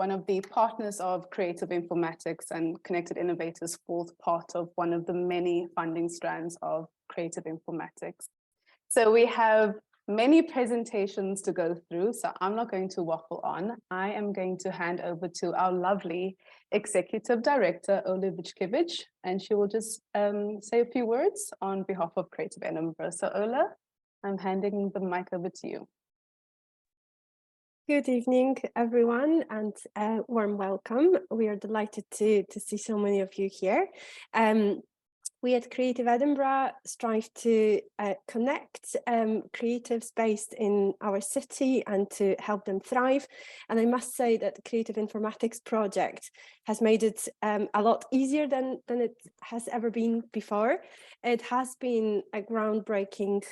one of the partners of Creative Informatics and Connected Innovators forms part of one of the many funding strands of Creative Informatics. So we have many presentations to go through, so I'm not going to waffle on. I am going to hand over to our lovely Executive Director, Ola Vichkiewicz, and she will just say a few words on behalf of Creative Edinburgh. So Ola, I'm handing the mic over to you. Good evening, everyone, and a warm welcome. We are delighted to see so many of you here. We at Creative Edinburgh strive to connect creatives based in our city and to help them thrive. And I must say that the Creative Informatics project has made it a lot easier than it has ever been before. It has been a groundbreaking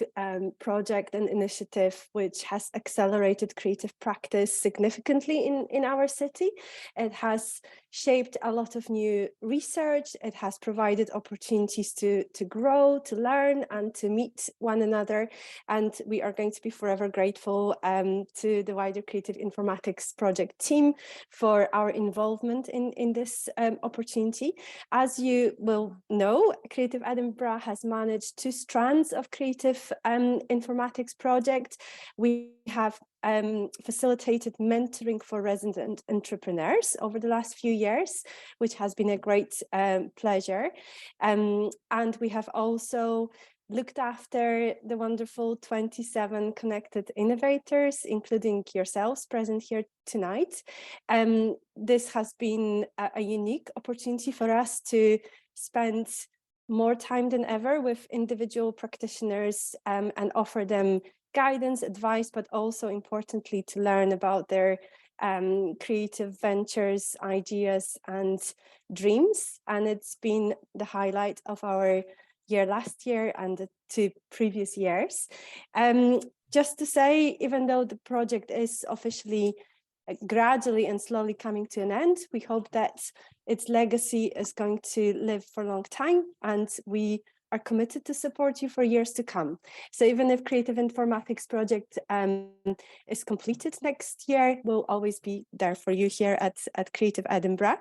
project and initiative which has accelerated creative practice significantly in our city. It has shaped a lot of new research. It has provided opportunities to grow, to learn, and to meet one another. And we are going to be forever grateful to the wider Creative Informatics project team for our involvement in this opportunity. As you will know, Creative Edinburgh has managed 2 strands of Creative Informatics project. We have facilitated mentoring for resident entrepreneurs over the last few years, which has been a great pleasure. And we have also looked after the wonderful 27 connected innovators, including yourselves present here tonight. This has been a unique opportunity for us to spend more time than ever with individual practitioners and offer them guidance, advice, but also importantly to learn about their creative ventures, ideas, and dreams. And it's been the highlight of our year last year and the 2 previous years. Just to say, even though the project is officially gradually and slowly coming to an end, we hope that its legacy is going to live for a long time, and we are committed to support you for years to come. So even if Creative Informatics project is completed next year, we'll always be there for you here at Creative Edinburgh.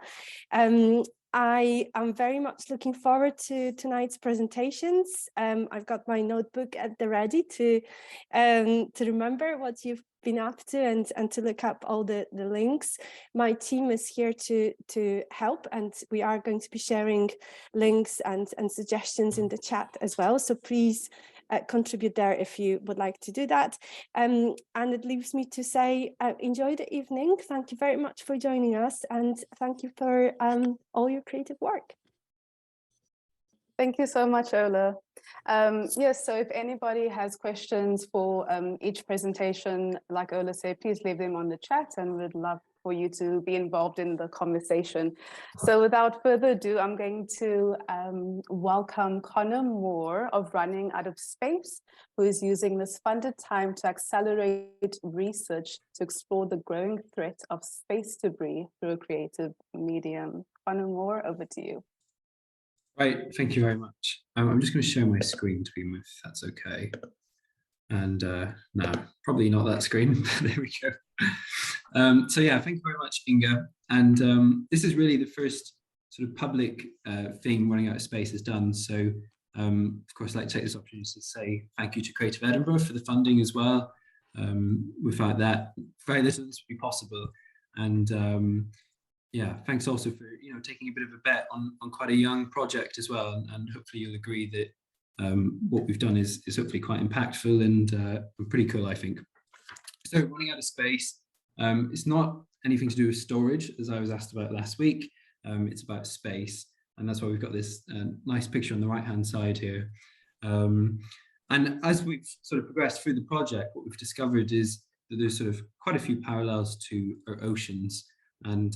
I am very much looking forward to tonight's presentations. I've got my notebook at the ready to remember what you've been up to and to look up all the links. My team is here to help, and we are going to be sharing links and suggestions in the chat as well. So please contribute there if you would like to do that. And it leaves me to say, enjoy the evening. Thank you very much for joining us, and thank you for all your creative work. Thank you so much, Ola. Yes, so if anybody has questions for each presentation, like Ola said, please leave them on the chat, and we'd love for you to be involved in the conversation. So without further ado, I'm going to welcome Connor Moore of Running Out of Space, who is using this funded time to accelerate research to explore the growing threat of space debris through a creative medium. Connor Moore, over to you. Right, thank you very much. I'm just going to share my screen to begin with, if that's okay. And no, probably not that screen, but there we go. So yeah, thank you very much, Inga. And this is really the first sort of public thing Running Out of Space has done. So of course, I'd like to take this opportunity to say thank you to Creative Edinburgh for the funding as well. Without that, very little of this would be possible. And yeah, thanks also for taking a bit of a bet on quite a young project as well, and hopefully you'll agree that what we've done is hopefully quite impactful and pretty cool, I think. So Running Out of Space, it's not anything to do with storage, as I was asked about last week. It's about space, and that's why we've got this nice picture on the right-hand side here. And as we've sort of progressed through the project, what we've discovered is that there's sort of quite a few parallels to our oceans. And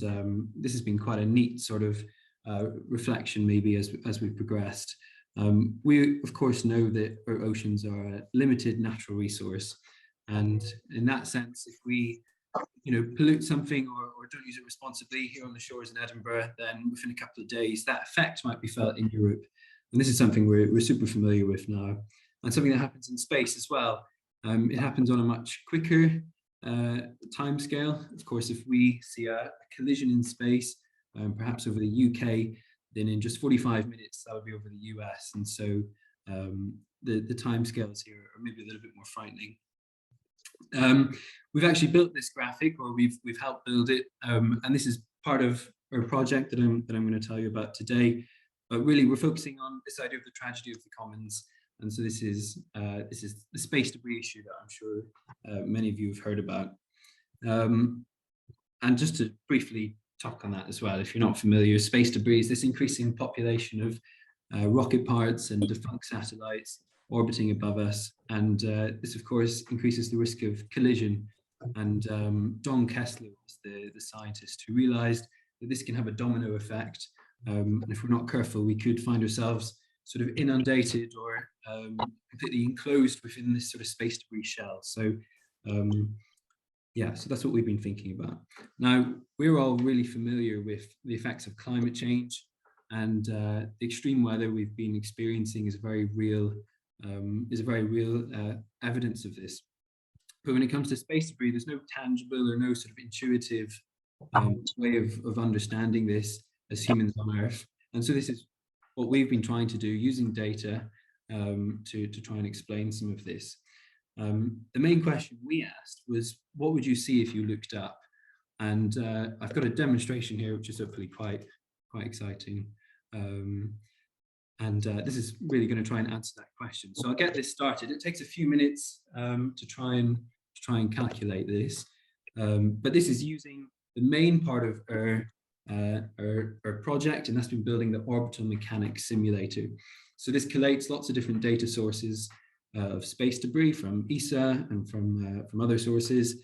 this has been quite a neat sort of reflection, maybe, as we've progressed. We, of course, know that our oceans are a limited natural resource. And in that sense, if we pollute something or don't use it responsibly here on the shores in Edinburgh, then within a couple of days, that effect might be felt in Europe. And this is something we're super familiar with now. And something that happens in space as well. It happens on a much quicker timescale. Of course, if we see a collision in space, perhaps over the UK, then in just 45 minutes, that would be over the US. And so the timescales here are maybe a little bit more frightening. We've actually built this graphic, or we've helped build it, and this is part of our project that I'm going to tell you about today. But really, we're focusing on this idea of the tragedy of the commons, and so this is the space debris issue that I'm sure many of you have heard about. And just to briefly talk on that as well, if you're not familiar, space debris is this increasing population of rocket parts and defunct satellites orbiting above us, and this of course increases the risk of collision. And Don Kessler was the scientist who realized that this can have a domino effect, and if we're not careful, we could find ourselves sort of inundated or completely enclosed within this sort of space debris shell. So yeah, so that's what we've been thinking about. Now, we're all really familiar with the effects of climate change, and the extreme weather we've been experiencing is a very real evidence of this. But when it comes to space debris, there's no tangible or no sort of intuitive way of understanding this as humans on Earth. And so this is what we've been trying to do using data to try and explain some of this. The main question we asked was, what would you see if you looked up? And I've got a demonstration here, which is hopefully quite exciting. This is really going to try and answer that question. So I'll get this started. It takes a few minutes to try and calculate this, but this is using the main part of our project, and that's been building the orbital mechanics simulator. So this collates lots of different data sources of space debris from ESA and from other sources,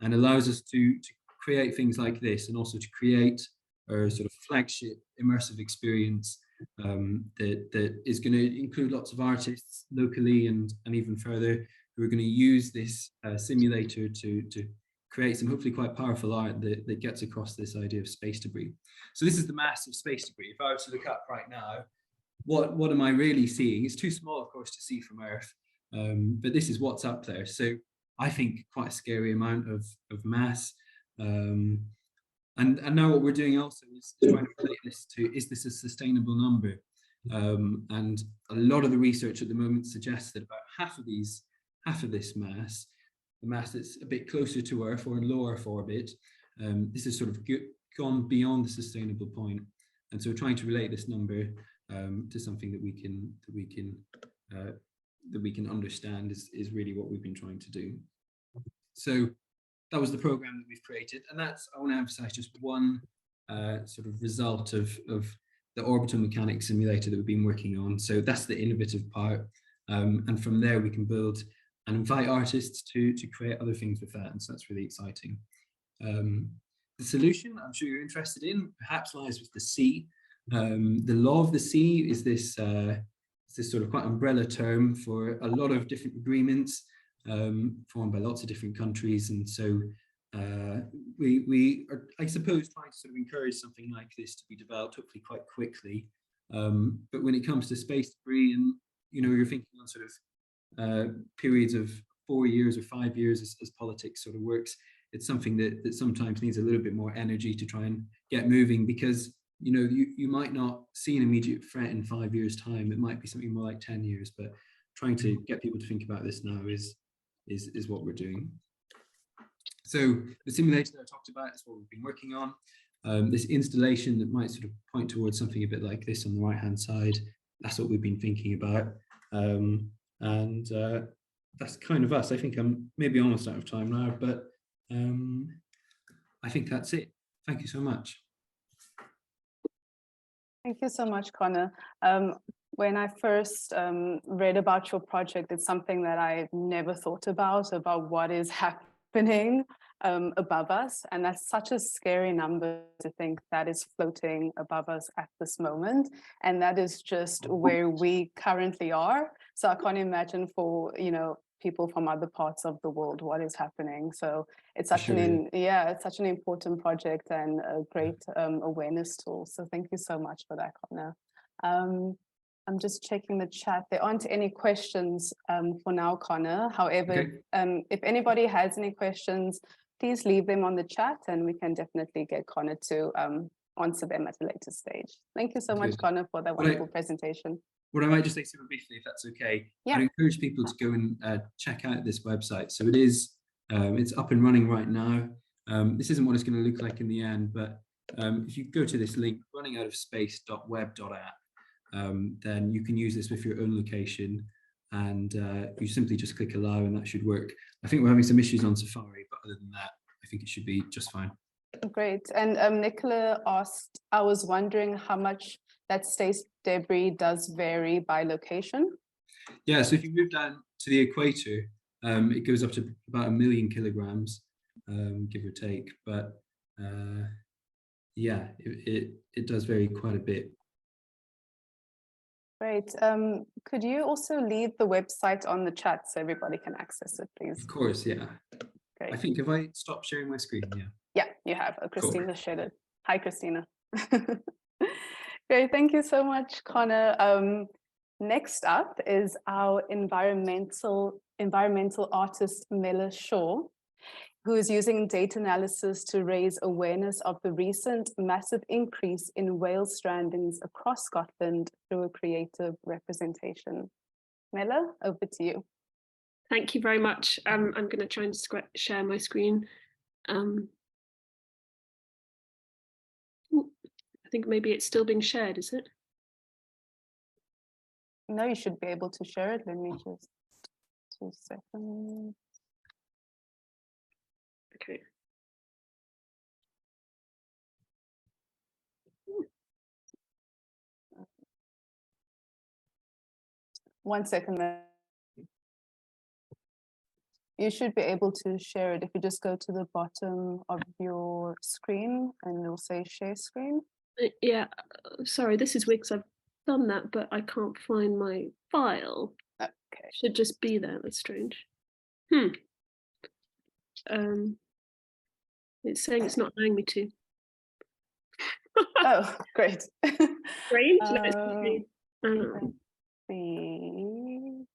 and allows us to create things like this, and also to create our sort of flagship immersive experience that is going to include lots of artists locally and even further, who are going to use this simulator to create some hopefully quite powerful art that gets across this idea of space debris. So this is the mass of space debris. If I were to look up right now, what am I really seeing? It's too small, of course, to see from Earth, but this is what's up there. So I think quite a scary amount of mass. And now what we're doing also is trying to relate this to, is this a sustainable number? And a lot of the research at the moment suggests that about half of this mass, the mass that's a bit closer to Earth or in low Earth orbit, this has sort of gone beyond the sustainable point. And so trying to relate this number to something that we can understand is really what we've been trying to do. So that was the program that we've created, and that's, I want to emphasize, just one sort of result of the orbital mechanics simulator that we've been working on. So that's the innovative part, and from there we can build and invite artists to create other things with that, and so that's really exciting. The solution I'm sure you're interested in perhaps lies with the sea. The law of the sea is this sort of quite umbrella term for a lot of different agreements formed by lots of different countries, and so we are, I suppose, trying to sort of encourage something like this to be developed hopefully quite quickly. But when it comes to space debris, and you're thinking on sort of periods of 4 years or 5 years as politics sort of works, it's something that sometimes needs a little bit more energy to try and get moving, because you might not see an immediate threat in 5 years' time. It might be something more like 10 years, but trying to get people to think about this now is what we're doing. So the simulator that I talked about is what we've been working on. This installation that might sort of point towards something a bit like this on the right hand side, that's what we've been thinking about. And that's kind of us. I think I'm maybe almost out of time now, but I think that's it. Thank you so much. Thank you so much, Connor. When I first read about your project, it's something that I never thought about what is happening above us. And that's such a scary number to think that is floating above us at this moment. And that is just where we currently are. So I can't imagine for, people from other parts of the world what is happening. So it's such it's such an important project and a great awareness tool. So thank you so much for that, Connor. I'm just checking the chat. There aren't any questions for now, Connor. However, if anybody has any questions, please leave them on the chat and we can definitely get Connor to answer them at a later stage. Thank you so much, Connor, for that wonderful presentation. What I might just say super briefly, if that's okay, yeah. I'd encourage people to go and check out this website. So it is, it's up and running right now. This isn't what it's going to look like in the end, but if you go to this link, runningoutofspace.web.app, then you can use this with your own location, and you simply just click allow and that should work. I think we're having some issues on Safari, but other than that, I think it should be just fine. Great. And Nicola asked, I was wondering how much that space debris does vary by location. Yeah, so if you move down to the equator, it goes up to about 1 million kilograms, give or take, but yeah, it does vary quite a bit. Great. Could you also leave the website on the chat so everybody can access it, please? Of course, yeah. Great. I think, have I stopped sharing my screen? Yeah. Yeah, you have. Oh, Christina shared it. Hi, Christina. Great. Thank you so much, Connor. Next up is our environmental artist, Mella Shaw, who is using data analysis to raise awareness of the recent massive increase in whale strandings across Scotland through a creative representation. Mella, over to you. Thank you very much. I'm going to try and share my screen. I think maybe it's still being shared, is it? No, you should be able to share it. Let me just 2 seconds. Okay. One second. You should be able to share it if you just go to the bottom of your screen and it'll say share screen. Yeah, sorry, this is weird because I've done that, but I can't find my file. Okay. Should just be there. That's strange. It's saying it's not allowing me to. Oh, great. Strange. Let's see. Let's see.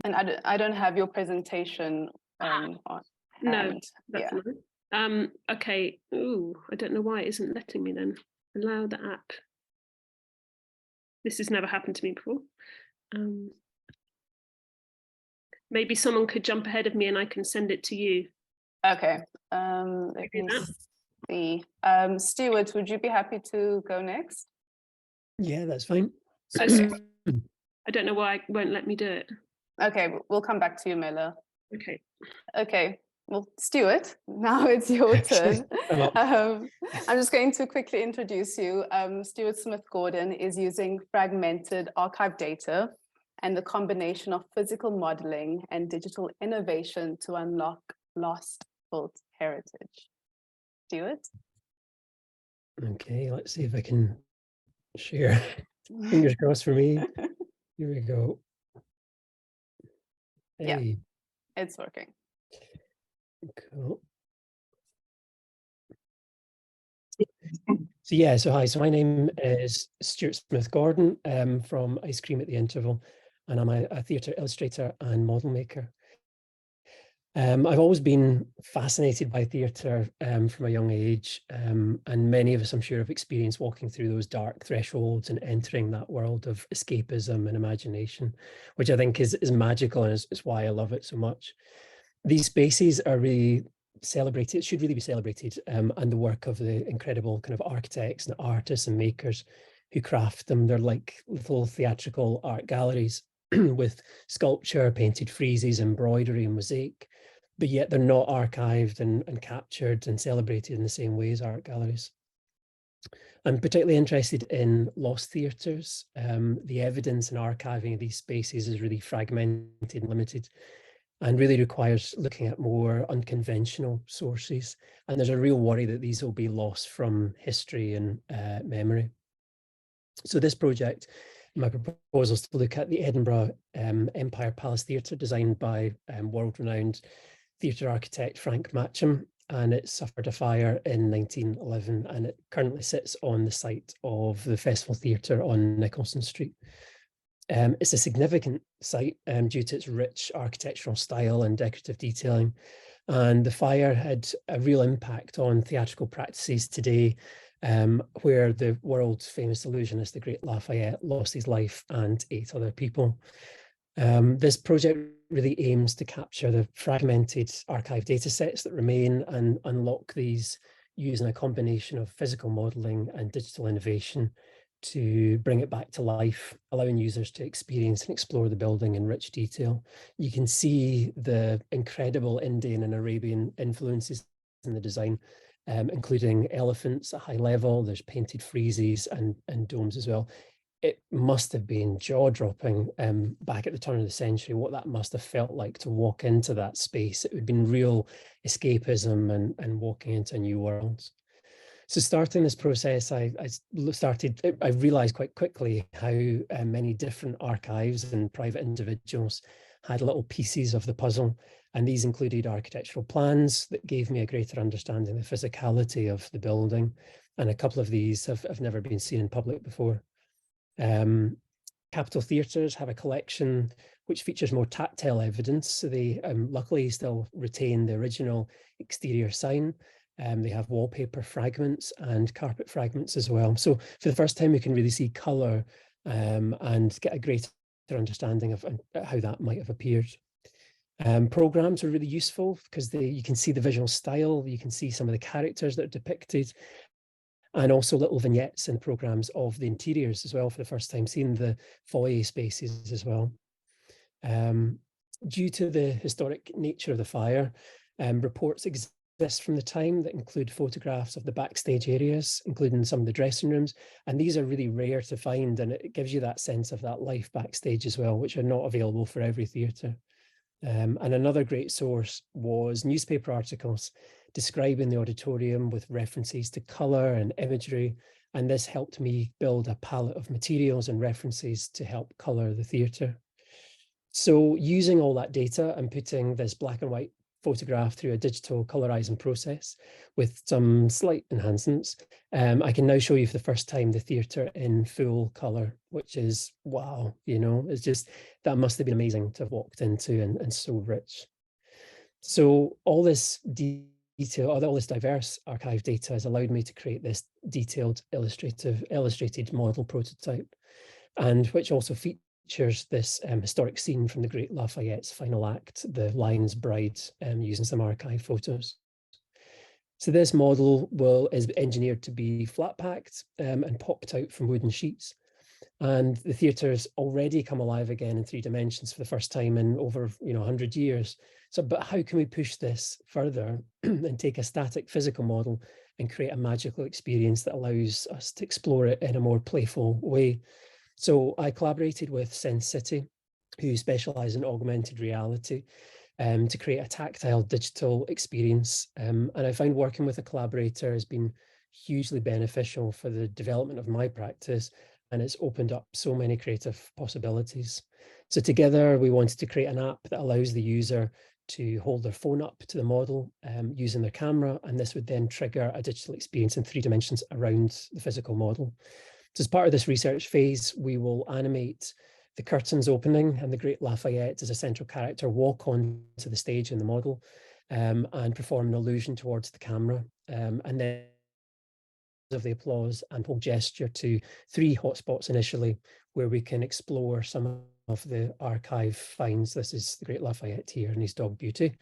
And I don't have your presentation on No, hand. that's not. Okay. Ooh, I don't know why it isn't letting me then. Allow the app. This has never happened to me before. Maybe someone could jump ahead of me and I can send it to you. Okay. Let me see. Stuart, would you be happy to go next? Yeah, that's fine. Okay. I don't know why it won't let me do it. Okay, we'll come back to you, Mella. Okay. Okay. Well, Stuart, now it's your turn. I'm just going to quickly introduce you. Stuart Smith-Gordon is using fragmented archive data and the combination of physical modeling and digital innovation to unlock lost built heritage. Stuart? Okay, let's see if I can share. Fingers crossed for me. Here we go. Hey. Yeah, it's working. Cool. So yeah, so hi, so my name is Stuart Smith-Gordon from Ice Cream at the Interval, and I'm a theatre illustrator and model maker. I've always been fascinated by theatre from a young age, and many of us, I'm sure, have experienced walking through those dark thresholds and entering that world of escapism and imagination, which I think is magical, and is why I love it so much. These spaces are really celebrated, should really be celebrated, and the work of the incredible kind of architects and artists and makers who craft them. They're like little theatrical art galleries with sculpture, painted friezes, embroidery and mosaic, but yet they're not archived and captured and celebrated in the same way as art galleries. I'm particularly interested in lost theatres. The evidence and archiving of these spaces is really fragmented and limited, and really requires looking at more unconventional sources. And there's a real worry that these will be lost from history and memory. So this project, my proposal is to look at the Edinburgh Empire Palace Theatre, designed by world-renowned theatre architect Frank Matcham. and it suffered a fire in 1911, and it currently sits on the site of the Festival Theatre on Nicholson Street. It's a significant site due to its rich architectural style and decorative detailing, and the fire had a real impact on theatrical practices today, where the world famous illusionist, the great Lafayette, lost his life and 8 other people. This project really aims to capture the fragmented archive data sets that remain and unlock these using a combination of physical modelling and digital innovation to bring it back to life, allowing users to experience and explore the building in rich detail. You can see the incredible Indian and Arabian influences in the design, including elephants at high level. There's painted friezes and domes as well. It must have been jaw-dropping back at the turn of the century, what that must have felt like to walk into that space. It would have been real escapism and walking into a new world. So starting this process, I realized quite quickly how many different archives and private individuals had little pieces of the puzzle. And these included architectural plans that gave me a greater understanding of the physicality of the building. And a couple of these have never been seen in public before. Capitol Theatres have a collection which features more tactile evidence. So they luckily still retain the original exterior sign. They have wallpaper fragments and carpet fragments as well. So for the first time, we can really see colour and get a greater understanding of how that might have appeared. Programs are really useful because you can see the visual style, you can see some of the characters that are depicted, and also little vignettes and programs of the interiors as well for the first time, seeing the foyer spaces as well. Due to the historic nature of the fire, reports exist from the time that include photographs of the backstage areas, including some of the dressing rooms. And these are really rare to find, and it gives you that sense of that life backstage as well, which are not available for every theatre. And another great source was newspaper articles describing the auditorium with references to colour and imagery. And this helped me build a palette of materials and references to help colour the theatre. So using all that data and putting this black and white photograph through a digital colorizing process with some slight enhancements, I can now show you for the first time the theatre in full colour, which is wow, you know, it's just, that must have been amazing to have walked into and so rich. So all this detail, all this diverse archive data has allowed me to create this detailed illustrated model prototype, and which also features this historic scene from the great Lafayette's final act, the Lion's Bride, using some archive photos. So this model is engineered to be flat packed and popped out from wooden sheets. And the theatre's already come alive again in 3 dimensions for the first time in over 100 years. So, but how can we push this further and take a static physical model and create a magical experience that allows us to explore it in a more playful way? So I collaborated with Sense City, who specialise in augmented reality, to create a tactile digital experience. And I found working with a collaborator has been hugely beneficial for the development of my practice, and it's opened up so many creative possibilities. So together we wanted to create an app that allows the user to hold their phone up to the model using their camera, and this would then trigger a digital experience in 3 dimensions around the physical model. So as part of this research phase, we will animate the curtains opening and the great Lafayette as a central character walk onto the stage in the model and perform an allusion towards the camera. And then of the applause and whole gesture to 3 hotspots initially, where we can explore some of the archive finds. This is the great Lafayette here and his dog Beauty.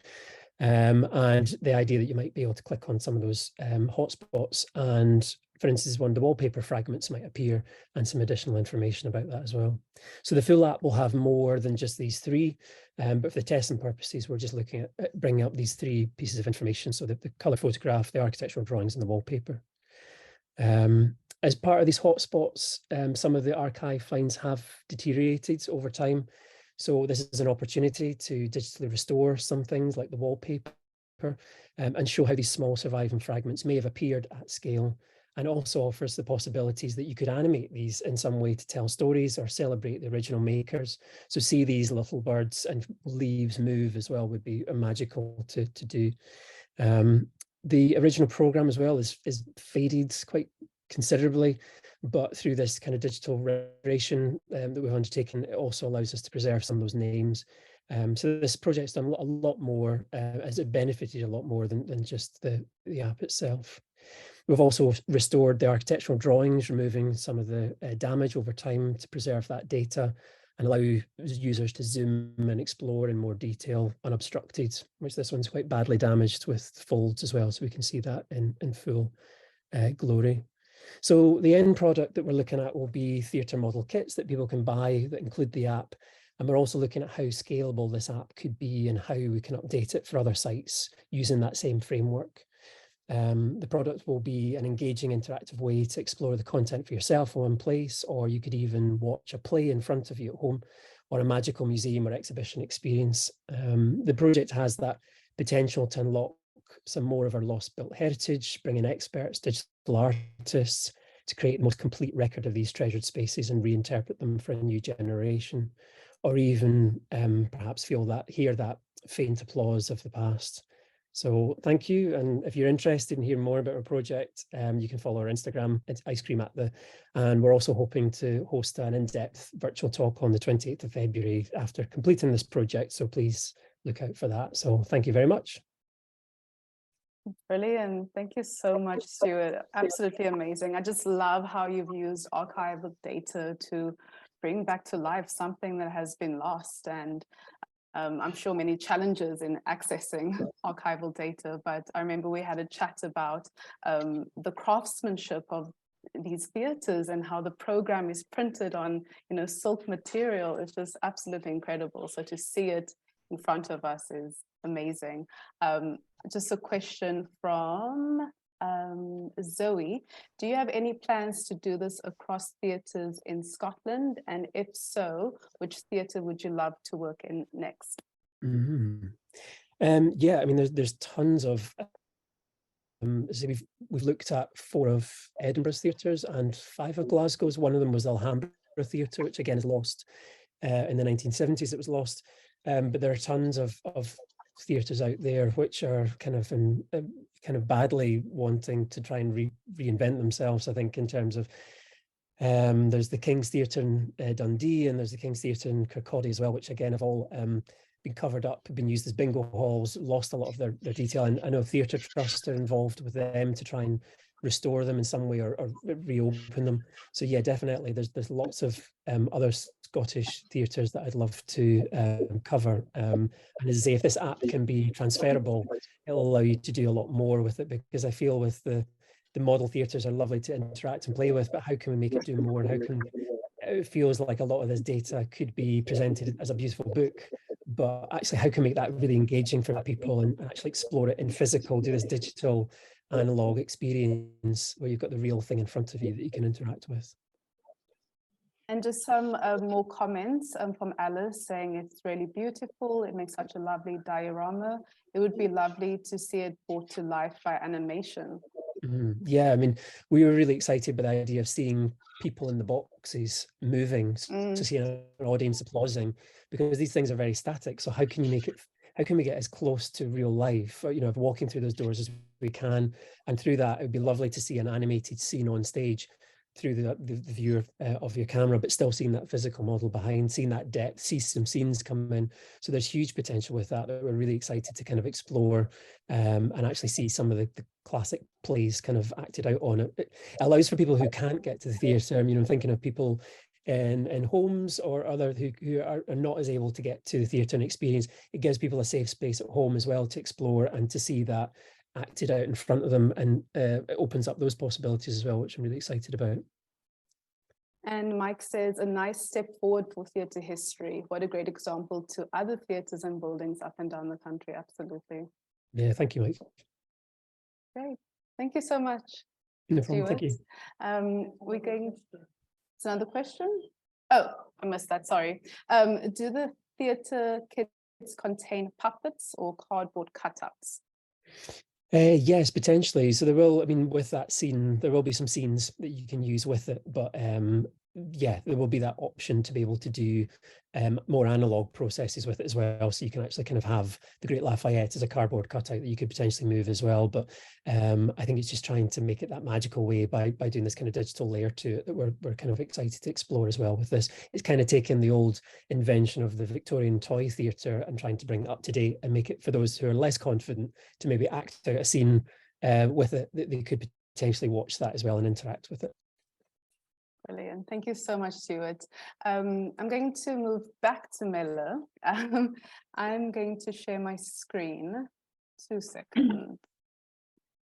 And the idea that you might be able to click on some of those hotspots, and for instance, one of the wallpaper fragments might appear and some additional information about that as well. So the full app will have more than just these 3, but for the testing purposes, we're just looking at bringing up these 3 pieces of information. So the colour photograph, the architectural drawings and the wallpaper. As part of these hotspots, some of the archive finds have deteriorated over time. So this is an opportunity to digitally restore some things like the wallpaper and show how these small surviving fragments may have appeared at scale, and also offers the possibilities that you could animate these in some way to tell stories or celebrate the original makers. So see these little birds and leaves move as well would be magical to do. The original program as well is faded quite considerably, but through this kind of digital restoration that we've undertaken, it also allows us to preserve some of those names. So this project's done a lot more, as it benefited a lot more than just the app itself. We've also restored the architectural drawings, removing some of the damage over time to preserve that data and allow users to zoom and explore in more detail unobstructed, which this one's quite badly damaged with folds as well, so we can see that in full glory. So the end product that we're looking at will be theatre model kits that people can buy that include the app. And we're also looking at how scalable this app could be and how we can update it for other sites using that same framework. The product will be an engaging interactive way to explore the content for yourself in one place, or you could even watch a play in front of you at home, or a magical museum or exhibition experience. The project has that potential to unlock some more of our lost built heritage, bring in experts, digital artists to create the most complete record of these treasured spaces and reinterpret them for a new generation, or even perhaps hear that faint applause of the past. So thank you. And if you're interested in hearing more about our project, you can follow our Instagram, it's Ice Cream at the, and we're also hoping to host an in-depth virtual talk on the 28th of February after completing this project. So please look out for that. So thank you very much. Brilliant. Thank you so much, Stuart. Absolutely amazing. I just love how you've used archival data to bring back to life something that has been lost. And I'm sure many challenges in accessing archival data, but I remember we had a chat about the craftsmanship of these theatres and how the program is printed on, silk material. It's just absolutely incredible. So to see it in front of us is amazing. Just a question from Zoe. Do you have any plans to do this across theatres in Scotland? And if so, which theatre would you love to work in next? Yeah, I mean, there's tons of. So we've looked at 4 of Edinburgh's theatres and 5 of Glasgow's. One of them was Alhambra Theatre, which again is lost in the 1970s. It was lost, but there are tons of theatres out there which are kind of badly wanting to try and reinvent themselves. I think in terms of there's the King's Theatre in Dundee, and there's the King's Theatre in Kirkcaldy as well, which again have all been covered up, been used as bingo halls, lost a lot of their detail. And I know Theatre Trust are involved with them to try and restore them in some way or reopen them. So yeah, definitely there's lots of other Scottish theatres that I'd love to cover. And as I say, if this app can be transferable, it'll allow you to do a lot more with it, because I feel with the model theatres are lovely to interact and play with, but how can we make it do more? And how can it feels like a lot of this data could be presented as a beautiful book, but actually how can we make that really engaging for people and actually explore it in physical, do this digital analog experience where you've got the real thing in front of you that you can interact with. And just some more comments from Alice saying it's really beautiful. It makes such a lovely diorama. It would be lovely to see it brought to life by animation. Yeah, I mean, we were really excited by the idea of seeing people in the boxes moving, to see an audience applauding, because these things are very static. So how can you make it? How can we get as close to real life, walking through those doors as we can? And through that, it would be lovely to see an animated scene on stage through the view of your camera, but still seeing that physical model behind, seeing that depth, see some scenes come in. So there's huge potential with that we're really excited to kind of explore and actually see some of the classic plays kind of acted out on it. It allows for people who can't get to the theatre. I'm thinking of people in homes or other who are not as able to get to the theatre and experience. It gives people a safe space at home as well to explore and to see that acted out in front of them, and it opens up those possibilities as well, which I'm really excited about. And Mike says, a nice step forward for theatre history. What a great example to other theatres and buildings up and down the country. Absolutely. Yeah, thank you, Mike. Great. Thank you so much. No problem, thank you. We're going to another question. Oh, I missed that, sorry. Do the theatre kits contain puppets or cardboard cutouts? Yes, potentially. So there will, with that scene, there will be some scenes that you can use with it, but yeah, there will be that option to be able to do more analog processes with it as well. So you can actually kind of have the Great Lafayette as a cardboard cutout that you could potentially move as well. But I think it's just trying to make it that magical way by doing this kind of digital layer to it that we're kind of excited to explore as well with this. It's kind of taking the old invention of the Victorian toy theatre and trying to bring it up to date and make it for those who are less confident to maybe act out a scene with it, that they could potentially watch that as well and interact with it. Brilliant. Thank you so much, Stuart. I'm going to move back to Mella. I'm going to share my screen. 2 seconds.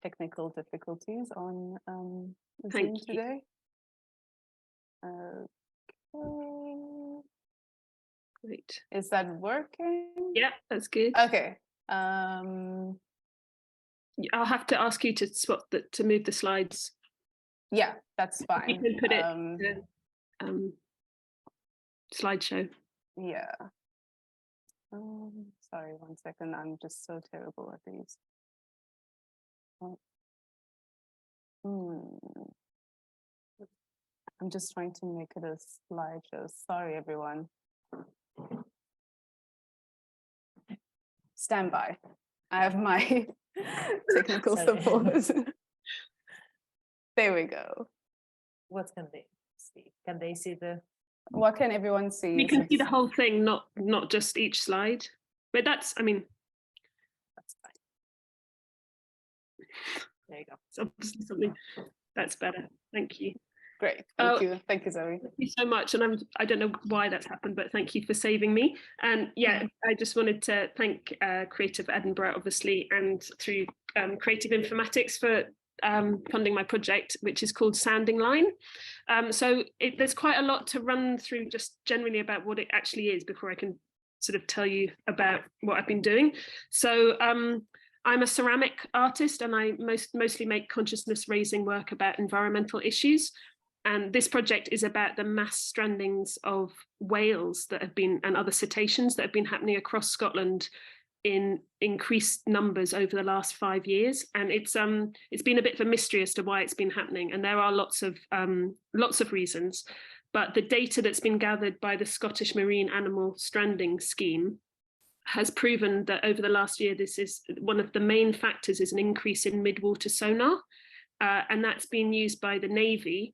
Technical difficulties on Zoom today. Okay. Great. Is that working? Yeah, that's good. Okay. I'll have to ask you to swap to move the slides. Yeah, that's fine. You can put it slideshow. Yeah. Sorry, 1 second. I'm just so terrible at these. I'm just trying to make it a slideshow. Sorry, everyone. Stand by. I have my technical support. There we go. What can they see? Can they see the? What can everyone see? You can see the whole thing, not just each slide. But that's, I mean, That's fine. There you go. it's obviously something that's better. Thank you. Great. Thank you. Thank you, Zoe. Thank you so much. And I don't know why that's happened, but thank you for saving me. And yeah, I just wanted to thank Creative Edinburgh, obviously, and through Creative Informatics for funding my project, which is called Sounding Line. So there's quite a lot to run through just generally about what it actually is before I can sort of tell you about what I've been doing. So I'm a ceramic artist, and I mostly make consciousness raising work about environmental issues. And this project is about the mass strandings of whales that have been, and other cetaceans that have been happening across Scotland in increased numbers over the last 5 years. And it's been a bit of a mystery as to why it's been happening. And there are lots of reasons. But the data that's been gathered by the Scottish Marine Animal Stranding Scheme has proven that over the last year, this is one of the main factors is an increase in midwater sonar. And that's been used by the Navy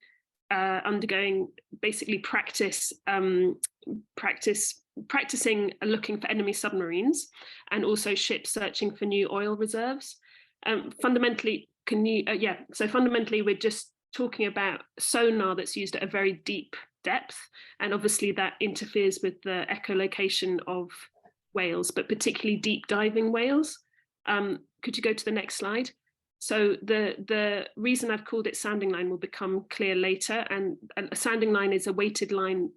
undergoing basically practicing looking for enemy submarines, and also ships searching for new oil reserves. Fundamentally, fundamentally, we're just talking about sonar that's used at a very deep depth, and obviously that interferes with the echolocation of whales, but particularly deep diving whales. Could you go to the next slide? So the reason I've called it sounding line will become clear later, and a sounding line is a weighted line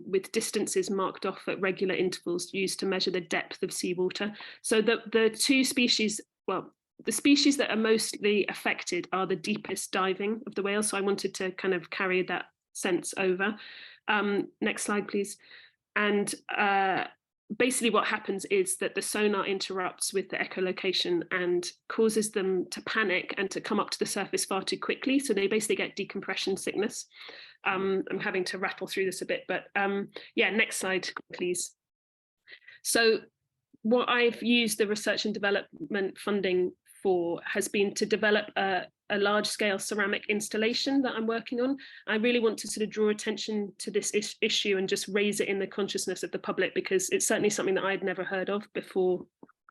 with distances marked off at regular intervals used to measure the depth of seawater. So the two species, well, the species that are mostly affected are the deepest diving of the whales. So I wanted to kind of carry that sense over. Next slide, please. And basically what happens is that the sonar interrupts with the echolocation and causes them to panic and to come up to the surface far too quickly. So they basically get decompression sickness. I'm having to rattle through this a bit, but yeah, next slide, please. So what I've used the research and development funding for has been to develop a large-scale ceramic installation that I'm working on. I really want to sort of draw attention to this issue and just raise it in the consciousness of the public, because it's certainly something that I'd never heard of before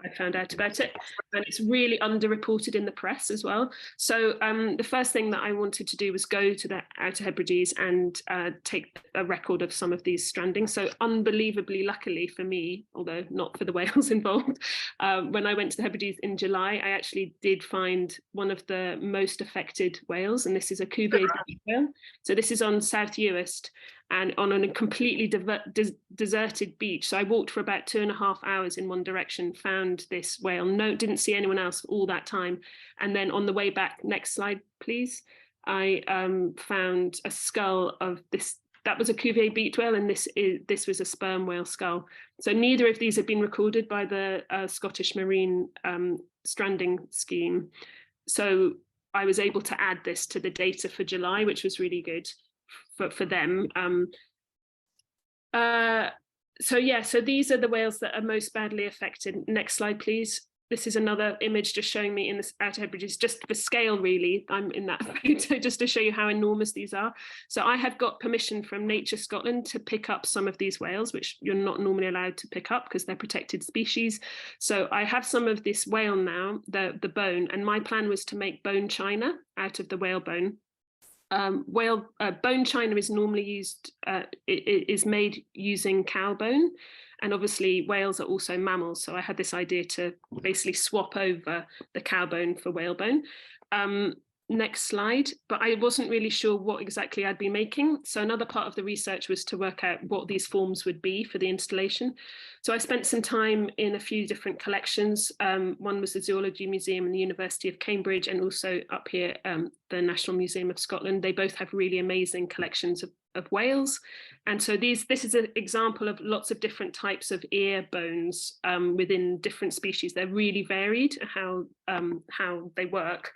I found out about it, and it's really underreported in the press as well. So the first thing that I wanted to do was go to the Outer Hebrides and take a record of some of these strandings. So unbelievably, luckily for me, although not for the whales involved, when I went to the Hebrides in July, I actually did find one of the most affected whales, and this is a Cuvier whale. So this is on South Uist, and on a completely deserted beach. So I walked for about 2.5 hours in one direction, found this whale, didn't see anyone else all that time. And then on the way back, next slide, please, I found a skull of this, that was a Cuvier beaked whale, and this was a sperm whale skull. So neither of these have been recorded by the Scottish Marine Stranding Scheme. So I was able to add this to the data for July, which was really good. for them. So yeah, so these are the whales that are most badly affected. Next slide, please. This is another image just showing me in this Outer Hebrides, just for scale really. I'm in that photo just to show you how enormous these are. So I have got permission from Nature Scotland to pick up some of these whales, which you're not normally allowed to pick up because they're protected species. So I have some of this whale now, the bone, and my plan was to make bone china out of the whale bone. Bone china is normally used, it is made using cow bone, and obviously whales are also mammals, so I had this idea to basically swap over the cow bone for whale bone. Next slide, but I wasn't really sure what exactly I'd be making. So another part of the research was to work out what these forms would be for the installation. So I spent some time in a few different collections. One was the Zoology Museum and the University of Cambridge, and also up here, the National Museum of Scotland. They both have really amazing collections of whales. And so this is an example of lots of different types of ear bones within different species. They're really varied how they work.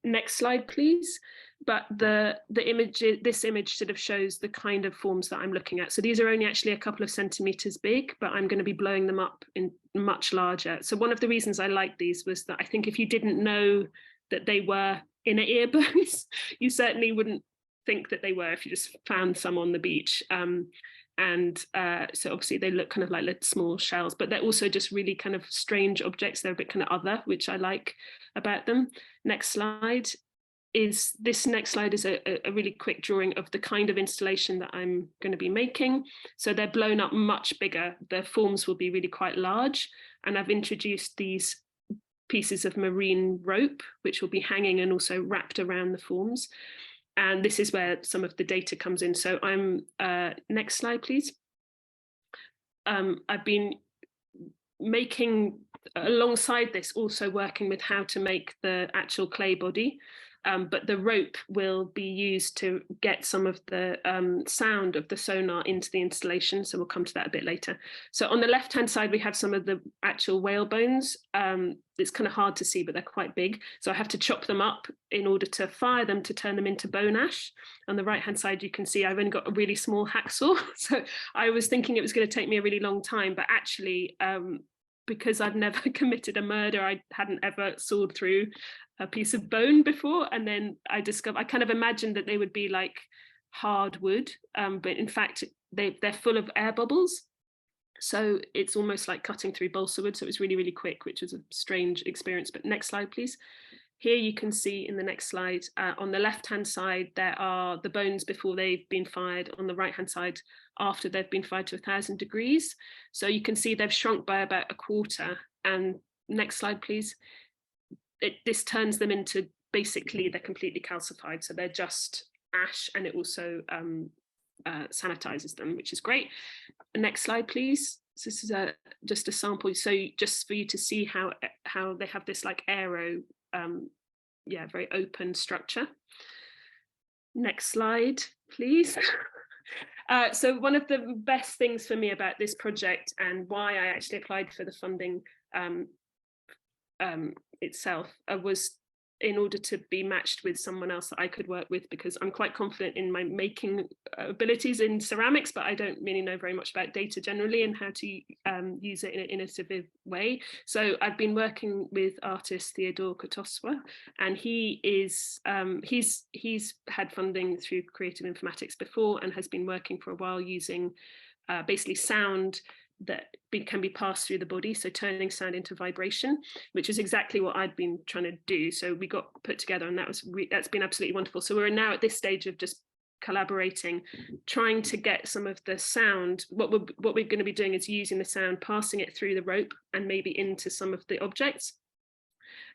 Next slide, please. But this image sort of shows the kind of forms that I'm looking at. So these are only actually a couple of centimeters big, but I'm going to be blowing them up in much larger. So one of the reasons I like these was that I think if you didn't know that they were inner ear bones, you certainly wouldn't think that they were if you just found some on the beach. So obviously they look kind of like little small shells, but they're also just really kind of strange objects. They're a bit kind of other, which I like about them. Next slide. This next slide is a really quick drawing of the kind of installation that I'm going to be making. So they're blown up much bigger. The forms will be really quite large. And I've introduced these pieces of marine rope, which will be hanging and also wrapped around the forms. And this is where some of the data comes in. So I'm, next slide, please. I've been making, alongside this, also working with how to make the actual clay body. But the rope will be used to get some of the sound of the sonar into the installation. So we'll come to that a bit later. So on the left-hand side, we have some of the actual whale bones. It's kind of hard to see, but they're quite big. So I have to chop them up in order to fire them to turn them into bone ash. On the right-hand side, you can see I've only got a really small hacksaw. So I was thinking it was going to take me a really long time, but actually, because I've never committed a murder, I hadn't ever sawed through a piece of bone before, and then I kind of imagined that they would be like hard wood, but in fact they're full of air bubbles, so it's almost like cutting through balsa wood. So it was really, really quick, which was a strange experience. But next slide, please. Here you can see in the next slide, on the left-hand side, there are the bones before they've been fired. On the right-hand side, after they've been fired to 1,000 degrees. So you can see they've shrunk by about a quarter. And next slide, please. This turns them into, basically, they're completely calcified. So they're just ash, and it also sanitizes them, which is great. Next slide, please. So this is just a sample. So just for you to see how they have this like aero, very open structure. Next slide, please. So one of the best things for me about this project, and why I actually applied for the funding itself, was in order to be matched with someone else that I could work with, because I'm quite confident in my making abilities in ceramics, but I don't really know very much about data generally and how to use it in an innovative way. So I've been working with artist Theodore Kotoswa, and he is he's had funding through Creative Informatics before, and has been working for a while using basically sound that can be passed through the body, so turning sound into vibration, which is exactly what I'd been trying to do. So we got put together, and that's been absolutely wonderful. So we're now at this stage of just collaborating, trying to get some of the sound. What we're going to be doing is using the sound, passing it through the rope and maybe into some of the objects.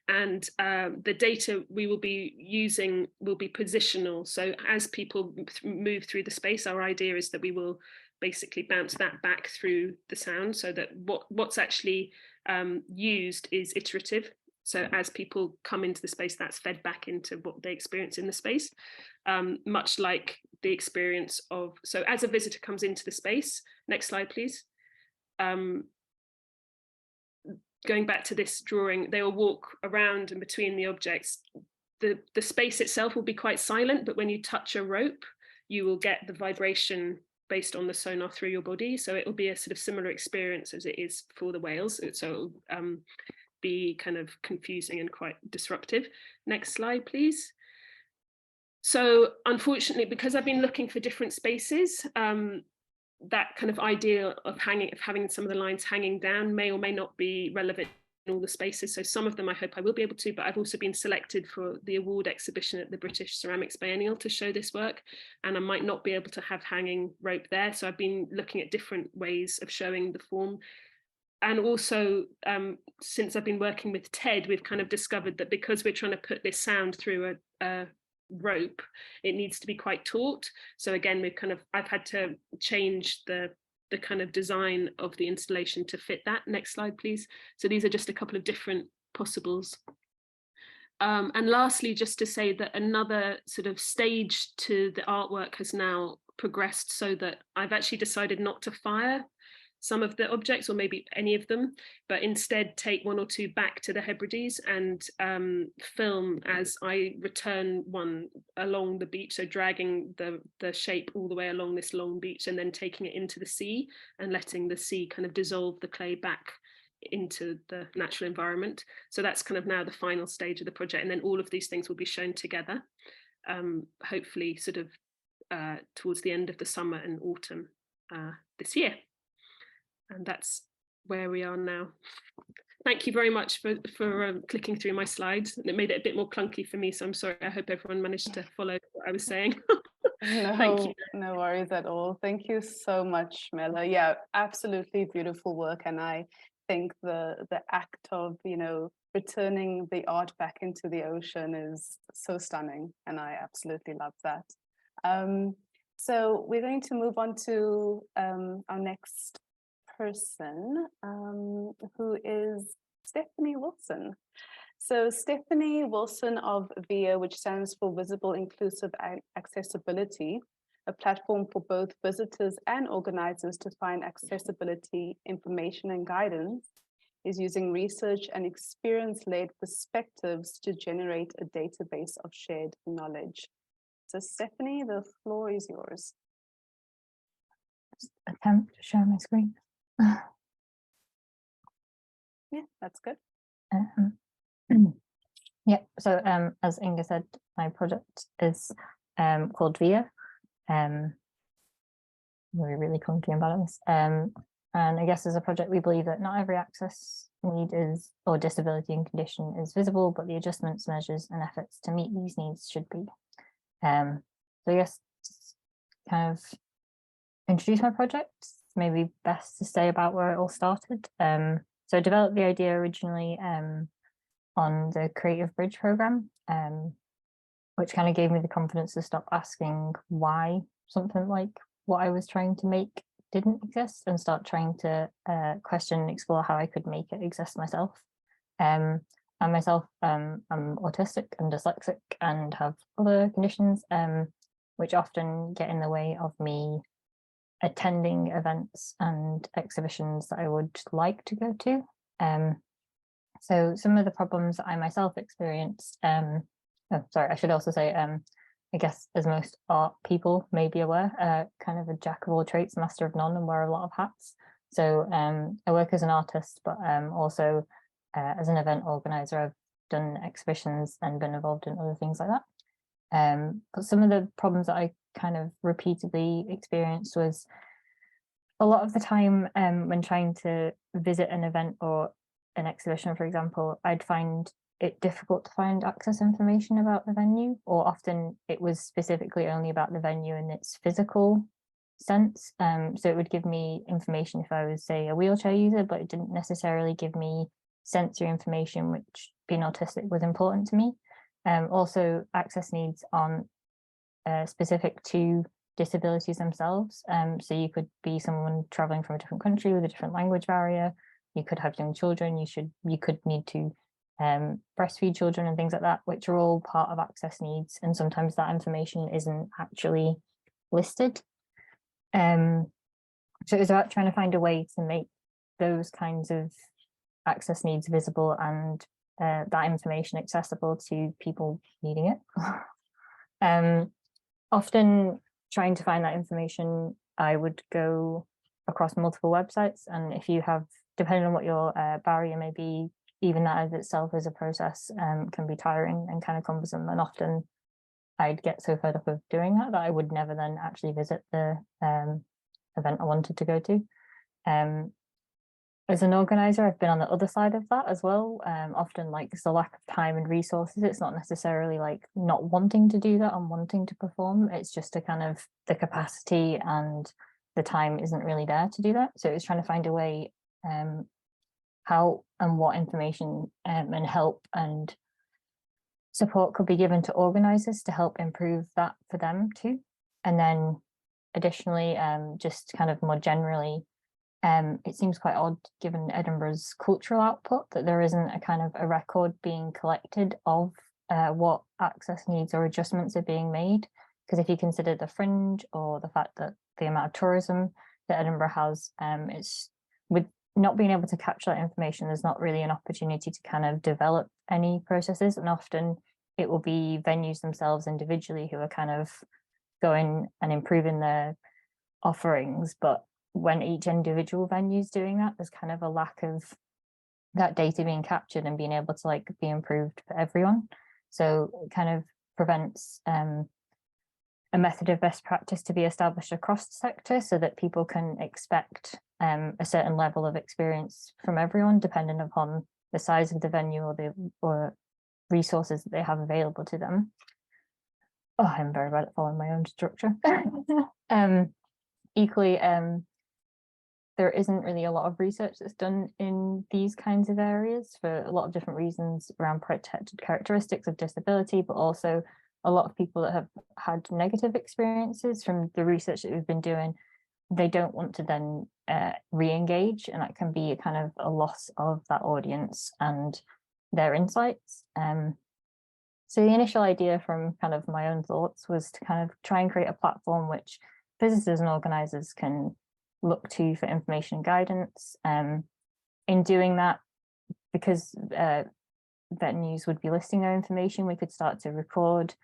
And the data we will be using will be positional. So as people move through the space, our idea is that we will basically bounce that back through the sound, so that what's actually used is iterative. So as people come into the space, that's fed back into what they experience in the space, much like the experience of, so as a visitor comes into the space, next slide, please. Going back to this drawing, they will walk around and between the objects, the space itself will be quite silent, but when you touch a rope, you will get the vibration based on the sonar through your body. So it will be a sort of similar experience as it is for the whales. So it'll be kind of confusing and quite disruptive. Next slide, please. So unfortunately, because I've been looking for different spaces, that kind of idea of having some of the lines hanging down may or may not be relevant in all the spaces. So some of them I hope I will be able to, but I've also been selected for the award exhibition at the British Ceramics Biennial to show this work, and I might not be able to have hanging rope there. So I've been looking at different ways of showing the form. And also, since I've been working with TED, we've kind of discovered that because we're trying to put this sound through a rope, it needs to be quite taut. So again, I've had to change the kind of design of the installation to fit that. Next slide, please. So these are just a couple of different possibles. And lastly, just to say that another sort of stage to the artwork has now progressed, so that I've actually decided not to fire some of the objects, or maybe any of them, but instead take one or two back to the Hebrides and film as I return one along the beach, so dragging the shape all the way along this long beach and then taking it into the sea and letting the sea kind of dissolve the clay back into the natural environment. So that's kind of now the final stage of the project, and then all of these things will be shown together, hopefully sort of towards the end of the summer and autumn this year. And that's where we are now. Thank you very much for clicking through my slides. It made it a bit more clunky for me, so I'm sorry. I hope everyone managed to follow what I was saying. Thank you. No worries at all. Thank you so much, Mella. Yeah, absolutely beautiful work. And I think the act of, returning the art back into the ocean is so stunning. And I absolutely love that. So we're going to move on to our next person, who is Stephanie Wilson. So Stephanie Wilson of VIA, which stands for Visible Inclusive Accessibility, a platform for both visitors and organizers to find accessibility information and guidance, is using research and experience-led perspectives to generate a database of shared knowledge. So Stephanie, the floor is yours. Attempt to share my screen. Yeah, that's good. Yeah, so as Inga said, my project is called VIA. We're really clunky about this. And I guess as a project, we believe that not every access need is, or disability and condition is visible, but the adjustments, measures, and efforts to meet these needs should be. So I guess kind of introduce my project. Maybe best to say about where it all started. So I developed the idea originally on the Creative Bridge program, which kind of gave me the confidence to stop asking why something like what I was trying to make didn't exist and start trying to question and explore how I could make it exist myself. And myself, I'm autistic and dyslexic and have other conditions, which often get in the way of me attending events and exhibitions that I would like to go to. So some of the problems that I myself experienced, I should also say, I guess as most art people may be aware, kind of a jack of all trades, master of none, and wear a lot of hats. So I work as an artist, but also as an event organizer, I've done exhibitions and been involved in other things like that. But some of the problems that I kind of repeatedly experienced was a lot of the time when trying to visit an event or an exhibition, for example, I'd find it difficult to find access information about the venue, or often it was specifically only about the venue in its physical sense. So it would give me information if I was, say, a wheelchair user, but it didn't necessarily give me sensory information, which being autistic was important to me. Also, access needs aren't specific to disabilities themselves. So you could be someone traveling from a different country with a different language barrier. You could have young children. You could need to breastfeed children and things like that, which are all part of access needs. And sometimes that information isn't actually listed. So it was about trying to find a way to make those kinds of access needs visible and that information accessible to people needing it. Often trying to find that information, I would go across multiple websites, and if you have, depending on what your barrier may be, even that as itself as a process can be tiring and kind of cumbersome, and often I'd get so fed up of doing that I would never then actually visit the event I wanted to go to. As an organizer, I've been on the other side of that as well. Often like it's the lack of time and resources. It's not necessarily like not wanting to do that and wanting to perform. It's just a kind of the capacity and the time isn't really there to do that. So it's trying to find a way how and what information and help and support could be given to organizers to help improve that for them too. And then additionally, just kind of more generally, it seems quite odd given Edinburgh's cultural output that there isn't a kind of a record being collected of what access needs or adjustments are being made. Because if you consider the fringe or the fact that the amount of tourism that Edinburgh has, it's with not being able to capture that information, there's not really an opportunity to kind of develop any processes. And often it will be venues themselves individually who are kind of going and improving their offerings. But when each individual venue is doing that, there's kind of a lack of that data being captured and being able to like be improved for everyone. So it kind of prevents a method of best practice to be established across the sector so that people can expect a certain level of experience from everyone, depending upon the size of the venue or resources that they have available to them. Oh, I'm very bad at following my own structure. Equally, there isn't really a lot of research that's done in these kinds of areas for a lot of different reasons around protected characteristics of disability, but also a lot of people that have had negative experiences from the research that we've been doing, they don't want to then re-engage, and that can be a kind of a loss of that audience and their insights. So the initial idea from kind of my own thoughts was to kind of try and create a platform which visitors and organisers can look to for information and guidance. In doing that, because venues would be listing their information, we could start to record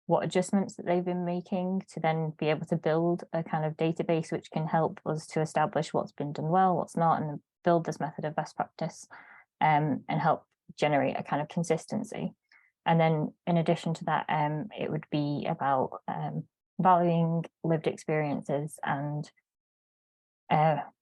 what adjustments that they've been making to then be able to build a kind of database which can help us to establish what's been done well, what's not, and build this method of best practice and help generate a kind of consistency. And then in addition to that, it would be about valuing lived experiences and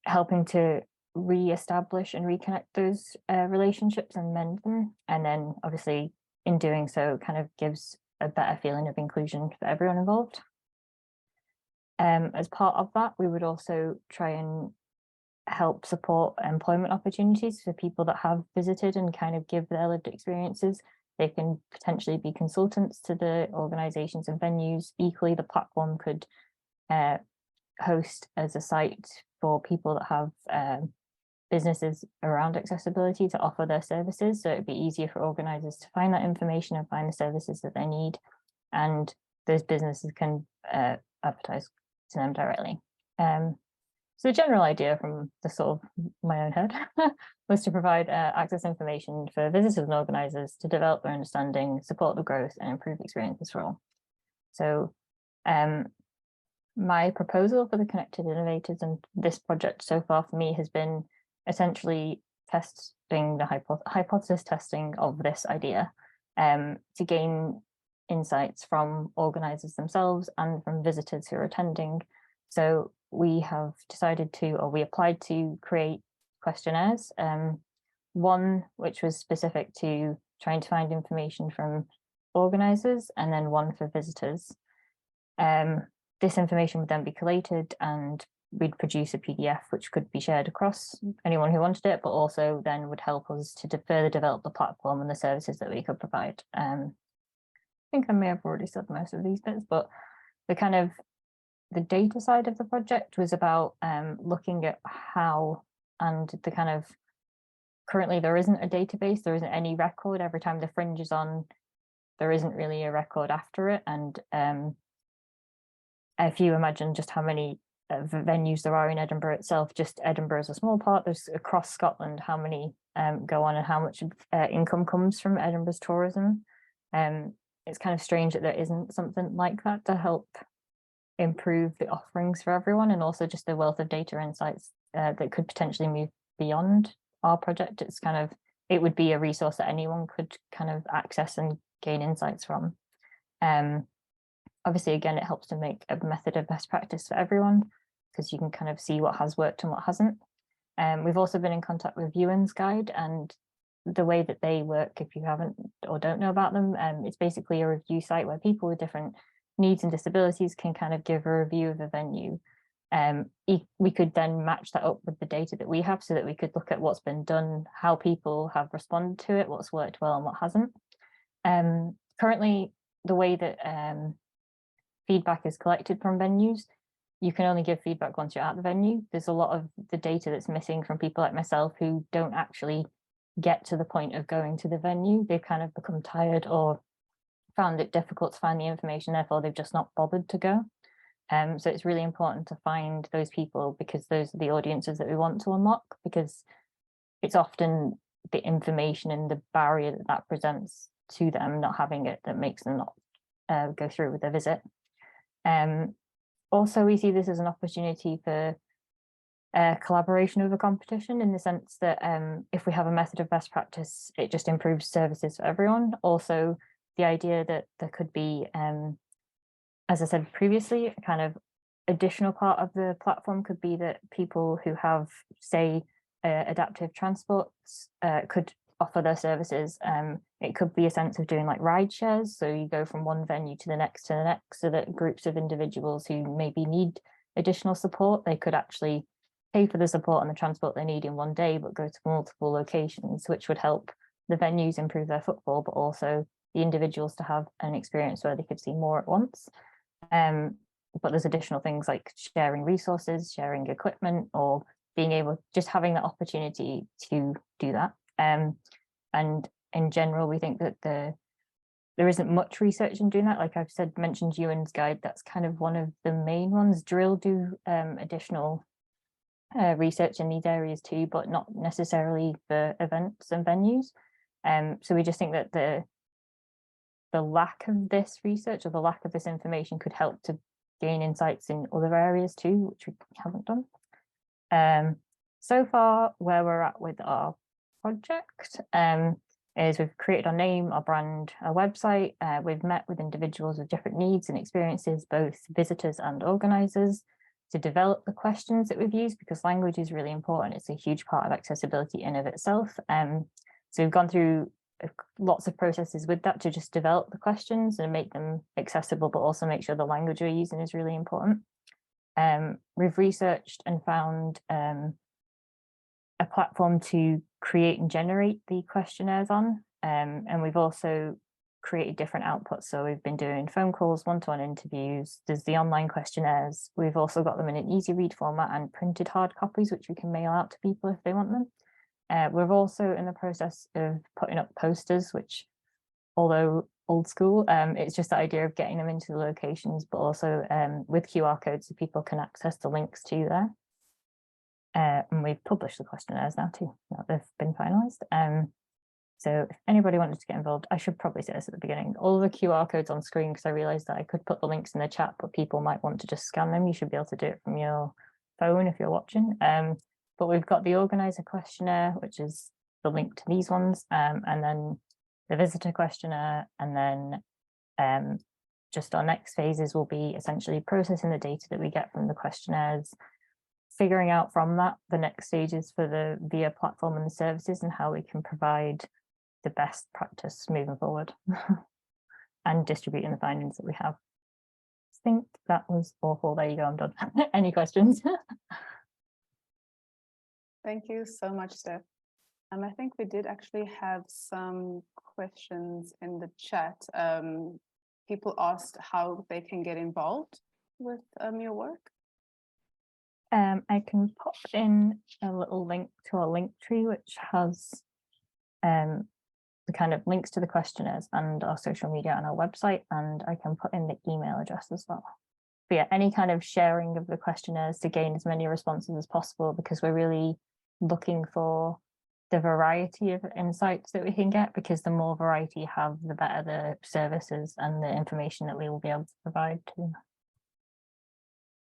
helping to re-establish and reconnect those relationships and mend them. And then obviously in doing so kind of gives a better feeling of inclusion for everyone involved. As part of that, we would also try and help support employment opportunities for people that have visited and kind of give their lived experiences. They can potentially be consultants to the organisations and venues. Equally, the platform could host as a site for people that have businesses around accessibility to offer their services. So it'd be easier for organisers to find that information and find the services that they need. And those businesses can advertise to them directly. So the general idea from the sort of my own head was to provide access information for visitors and organisers to develop their understanding, support the growth and improve experiences for all. So my proposal for the Connected Innovators and this project so far for me has been essentially testing the hypothesis testing of this idea to gain insights from organisers themselves and from visitors who are attending. So we have decided to, or we applied to create questionnaires, one which was specific to trying to find information from organisers and then one for visitors. This information would then be collated and we'd produce a PDF which could be shared across anyone who wanted it, but also then would help us to further develop the platform and the services that we could provide. I think I may have already said most of these bits, but the kind of the data side of the project was about looking at how and the kind of currently there isn't a database, there isn't any record. Every time the fringe is on, there isn't really a record after it. And if you imagine just how many venues there are in Edinburgh itself. Just Edinburgh is a small part. There's across Scotland how many go on and how much income comes from Edinburgh's tourism. It's kind of strange that there isn't something like that to help improve the offerings for everyone, and also just the wealth of data insights that could potentially move beyond our project. It's kind of, it would be a resource that anyone could kind of access and gain insights from. Obviously, again, it helps to make a method of best practice for everyone, because you can kind of see what has worked and what hasn't. We've also been in contact with Ewan's Guide, and the way that they work, if you haven't or don't know about them, it's basically a review site where people with different needs and disabilities can kind of give a review of a venue. We could then match that up with the data that we have, so that we could look at what's been done, how people have responded to it, what's worked well and what hasn't. Currently, the way that feedback is collected from venues, you can only give feedback once you're at the venue. There's a lot of the data that's missing from people like myself who don't actually get to the point of going to the venue. They've kind of become tired or found it difficult to find the information, therefore they've just not bothered to go. So it's really important to find those people, because those are the audiences that we want to unlock, because it's often the information and the barrier that that presents to them not having it that makes them not go through with their visit. Also, we see this as an opportunity for collaboration over competition, in the sense that if we have a method of best practice, it just improves services for everyone. Also, the idea that there could be, as I said previously, a kind of additional part of the platform could be that people who have, say, adaptive transports could offer their services. It could be a sense of doing like ride shares, so you go from one venue to the next, so that groups of individuals who maybe need additional support, they could actually pay for the support and the transport they need in one day, but go to multiple locations, which would help the venues improve their footfall, but also the individuals to have an experience where they could see more at once. But there's additional things like sharing resources, sharing equipment, or being able, just having the opportunity to do that. And in general, we think that there isn't much research in doing that. Like I've said, mentioned Ewan's Guide, that's kind of one of the main ones. Drill do additional research in these areas too, but not necessarily for events and venues. So we just think that the lack of this research, or the lack of this information, could help to gain insights in other areas too, which we haven't done. So far, where we're at with our project is we've created our name, our brand, our website. We've met with individuals with different needs and experiences, both visitors and organisers, to develop the questions that we've used, because language is really important. It's a huge part of accessibility in of itself. So we've gone through lots of processes with that to just develop the questions and make them accessible, but also make sure the language we're using is really important. We've researched and found a platform to create and generate the questionnaires on, and we've also created different outputs. So we've been doing phone calls, one-to-one interviews, there's the online questionnaires. We've also got them in an easy read format and printed hard copies, which we can mail out to people if they want them. We're also in the process of putting up posters, which, although old school, it's just the idea of getting them into the locations, but also with QR codes so people can access the links to there. And we've published the questionnaires now too, now they've been finalised. So if anybody wanted to get involved, I should probably say this at the beginning, all the QR codes on screen, because I realised that I could put the links in the chat, but people might want to just scan them. You should be able to do it from your phone if you're watching. But we've got the organiser questionnaire, which is the link to these ones, and then the visitor questionnaire, and then just our next phases will be essentially processing the data that we get from the questionnaires, figuring out from that the next stages for the VIA platform and the services, and how we can provide the best practice moving forward and distributing the findings that we have. I think that was awful. There you go, I'm done. Any questions? Thank you so much, Steph. I think we did actually have some questions in the chat. People asked how they can get involved with your work. I can pop in a little link to our link tree, which has the kind of links to the questionnaires and our social media and our website, and I can put in the email address as well. but yeah, any kind of sharing of the questionnaires to gain as many responses as possible, because we're really looking for the variety of insights that we can get, because the more variety you have, the better the services and the information that we will be able to provide to.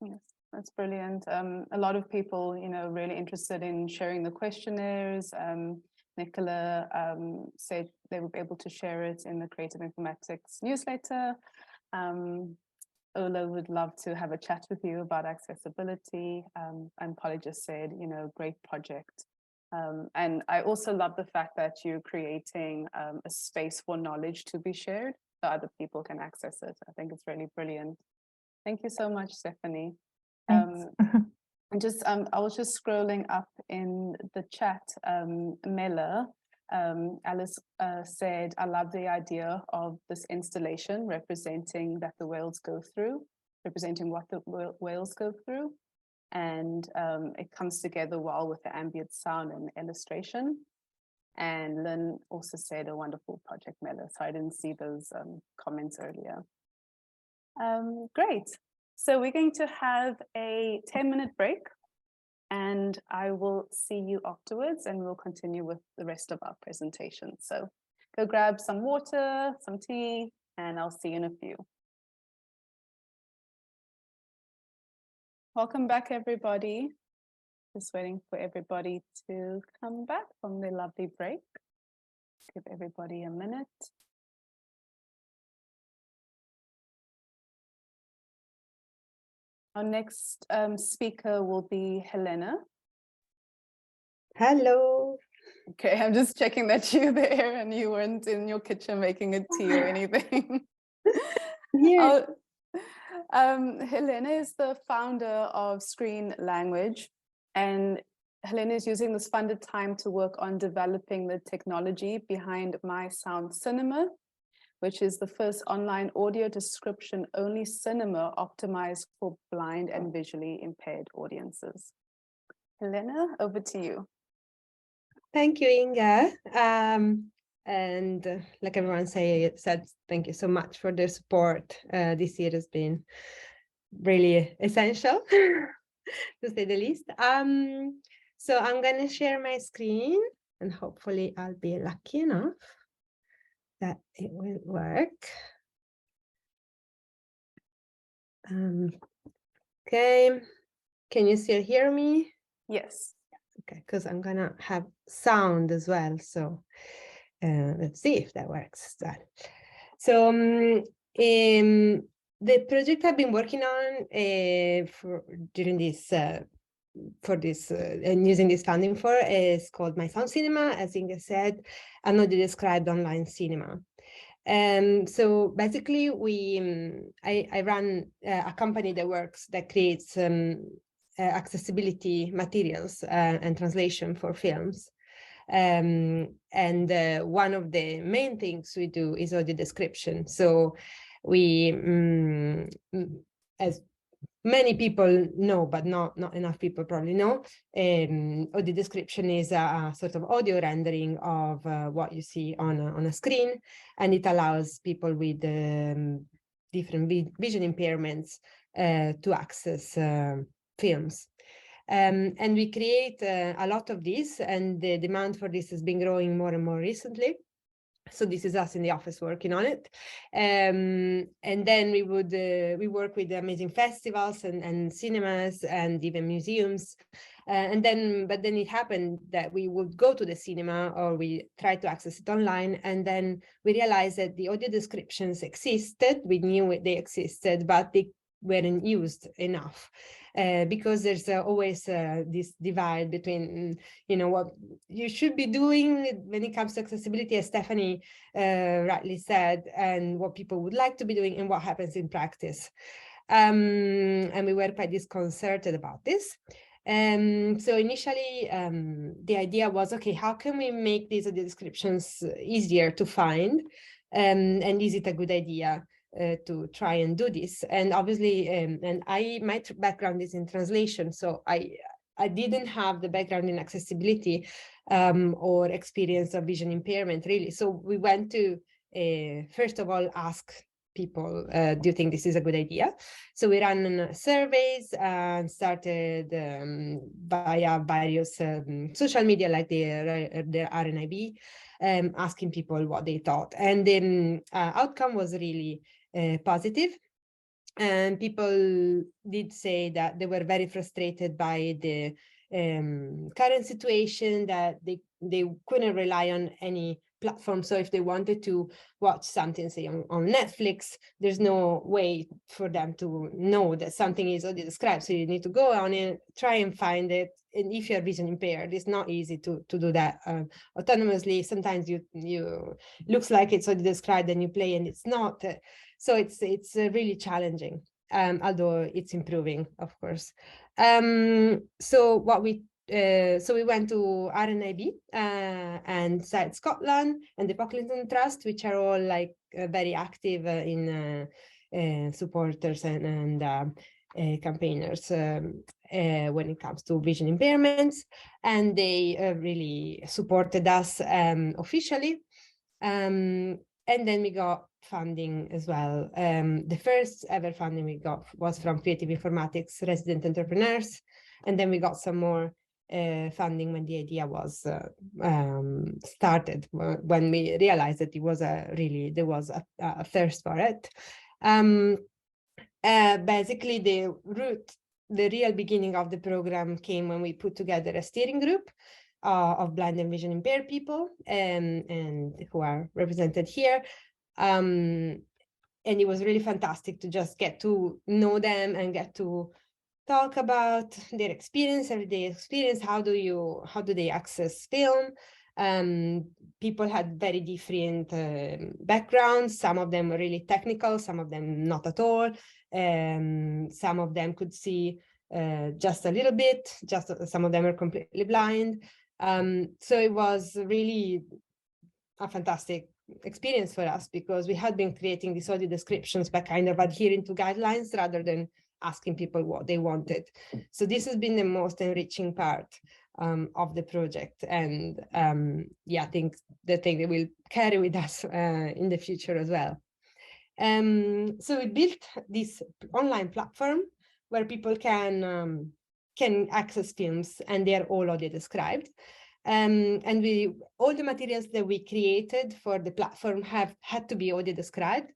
Yes, that's brilliant. A lot of people, really interested in sharing the questionnaires. Nicola said they would be able to share it in the Creative Informatics newsletter. Ola would love to have a chat with you about accessibility. And Polly just said, great project. And I also love the fact that you're creating a space for knowledge to be shared so other people can access it. I think it's really brilliant. Thank you so much, Stephanie. And just I was just scrolling up in the chat. Mella, Alice said, I love the idea of this installation representing what the whales go through. And it comes together well with the ambient sound and illustration. And Lynn also said a wonderful project, Mella. So I didn't see those comments earlier. Great. So we're going to have a 10-minute break, and I will see you afterwards, and we'll continue with the rest of our presentation. So go grab some water, some tea, and I'll see you in a few. Welcome back, everybody. Just waiting for everybody to come back from their lovely break. Give everybody a minute. Our next speaker will be Helena. Hello. Okay, I'm just checking that you're there and you weren't in your kitchen making a tea or anything. Yeah. Helena is the founder of Screen Language, and Helena is using this funded time to work on developing the technology behind My Sound Cinema, which is the first online audio description only cinema optimized for blind and visually impaired audiences. Helena, over to you. Thank you, Inga. And like everyone said, thank you so much for their support. This year has been really essential, to say the least. So I'm going to share my screen, and hopefully I'll be lucky enough that it will work. Okay, can you still hear me? Yes. Okay, because I'm gonna have sound as well. So let's see if that works. So the project I've been working on during this and using this funding for is called My Sound Cinema, as Inga said, an audio described online cinema. So basically, I run a company that creates accessibility materials and translation for films. And one of the main things we do is audio description. So we, as many people know, but not enough people probably know, audio description is a sort of audio rendering of what you see on a screen, and it allows people with different vision impairments to access films. And we create a lot of this, and the demand for this has been growing more and more recently. So this is us in the office working on it. And then we work with amazing festivals and cinemas and even museums. But then it happened that we would go to the cinema, or we tried to access it online, and then we realized that the audio descriptions existed. We knew they existed, but they weren't used enough. Because there's always this divide between, what you should be doing when it comes to accessibility, as Stephanie rightly said, and what people would like to be doing and what happens in practice. And we were quite disconcerted about this. So initially, the idea was, okay, how can we make these audio descriptions easier to find? And is it a good idea to try and do this? And obviously, my background is in translation, so I didn't have the background in accessibility or experience of vision impairment, really. So we went to first of all ask people, do you think this is a good idea? So we ran surveys and started via various social media like the RNIB, asking people what they thought. And the outcome was really positive. And people did say that they were very frustrated by the current situation, that they couldn't rely on any platform. So if they wanted to watch something, say on Netflix, there's no way for them to know that something is already described. So you need to go on and try and find it. And if you're vision impaired, it's not easy to do that autonomously. Sometimes you looks like it's already described and you play and it's not. So it's really challenging, although it's improving, of course. So we went to RNIB and Site Scotland and the Pocklington Trust, which are all like very active in supporters and campaigners when it comes to vision impairments, and they really supported us officially. And then we got funding as well. The first ever funding we got was from Creative Informatics resident entrepreneurs, and then we got some more funding when the idea was started, when we realized that it was there was a thirst for it. Basically, the real beginning of the program came when we put together a steering group of blind and vision impaired people, and who are represented here. And it was really fantastic to just get to know them and get to talk about their experience, everyday experience. How do they access film? People had very different backgrounds. Some of them were really technical, some of them not at all. Some of them could see just a little bit, some of them are completely blind. So it was really a fantastic experience for us, because we had been creating these audio descriptions by kind of adhering to guidelines rather than asking people what they wanted. So this has been the most enriching part of the project, and yeah, I think the thing that we'll carry with us in the future as well. So we built this online platform where people can access films, and they are all audio described. And all the materials that we created for the platform had to be audio described,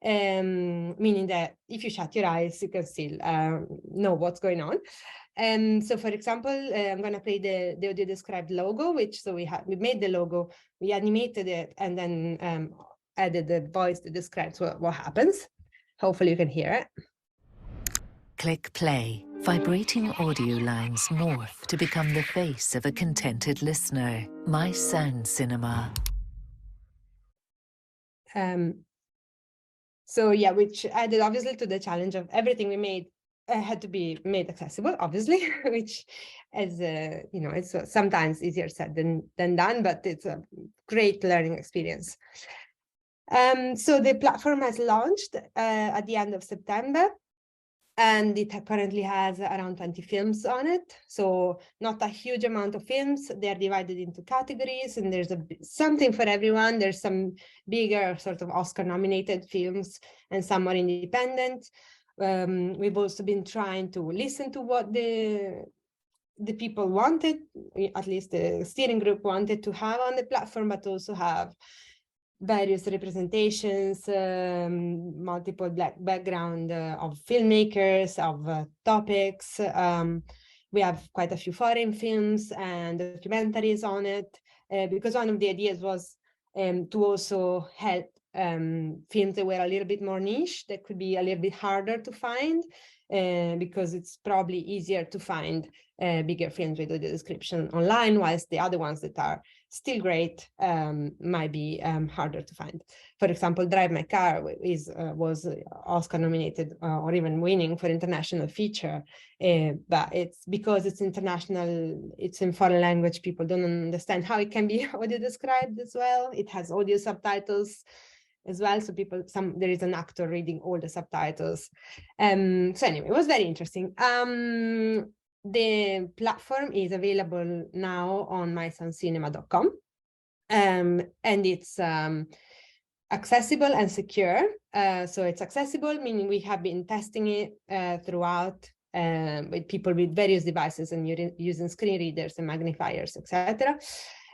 meaning that if you shut your eyes, you can still know what's going on. So, for example, I'm going to play the audio described logo, we made the logo, we animated it, and then added the voice that describes what happens. Hopefully, you can hear it. Click play. Vibrating audio lines morph to become the face of a contented listener. My Sound Cinema. So yeah, which added obviously to the challenge of everything we made had to be made accessible, obviously, which is, it's sometimes easier said than done, but it's a great learning experience. So the platform has launched at the end of September. And it currently has around 20 films on it. So not a huge amount of films. They're divided into categories, and there's something for everyone. There's some bigger sort of Oscar-nominated films and some more independent. We've also been trying to listen to what the people wanted, at least the steering group wanted to have on the platform, but also have various representations, multiple black background of filmmakers, of topics. We have quite a few foreign films and documentaries on it, because one of the ideas was to also help films that were a little bit more niche, that could be a little bit harder to find, because it's probably easier to find bigger films with the description online, whilst the other ones that are still great might be harder to find. For example, Drive My Car was Oscar nominated or even winning for international feature, but it's because it's international, it's in foreign language, people don't understand how it can be audio described as well. It has audio subtitles as well, so there is an actor reading all the subtitles. So anyway, it was very interesting. The platform is available now on mysoundcinema.com, and it's accessible and secure. So it's accessible, meaning we have been testing it throughout with people with various devices and using screen readers and magnifiers, etc.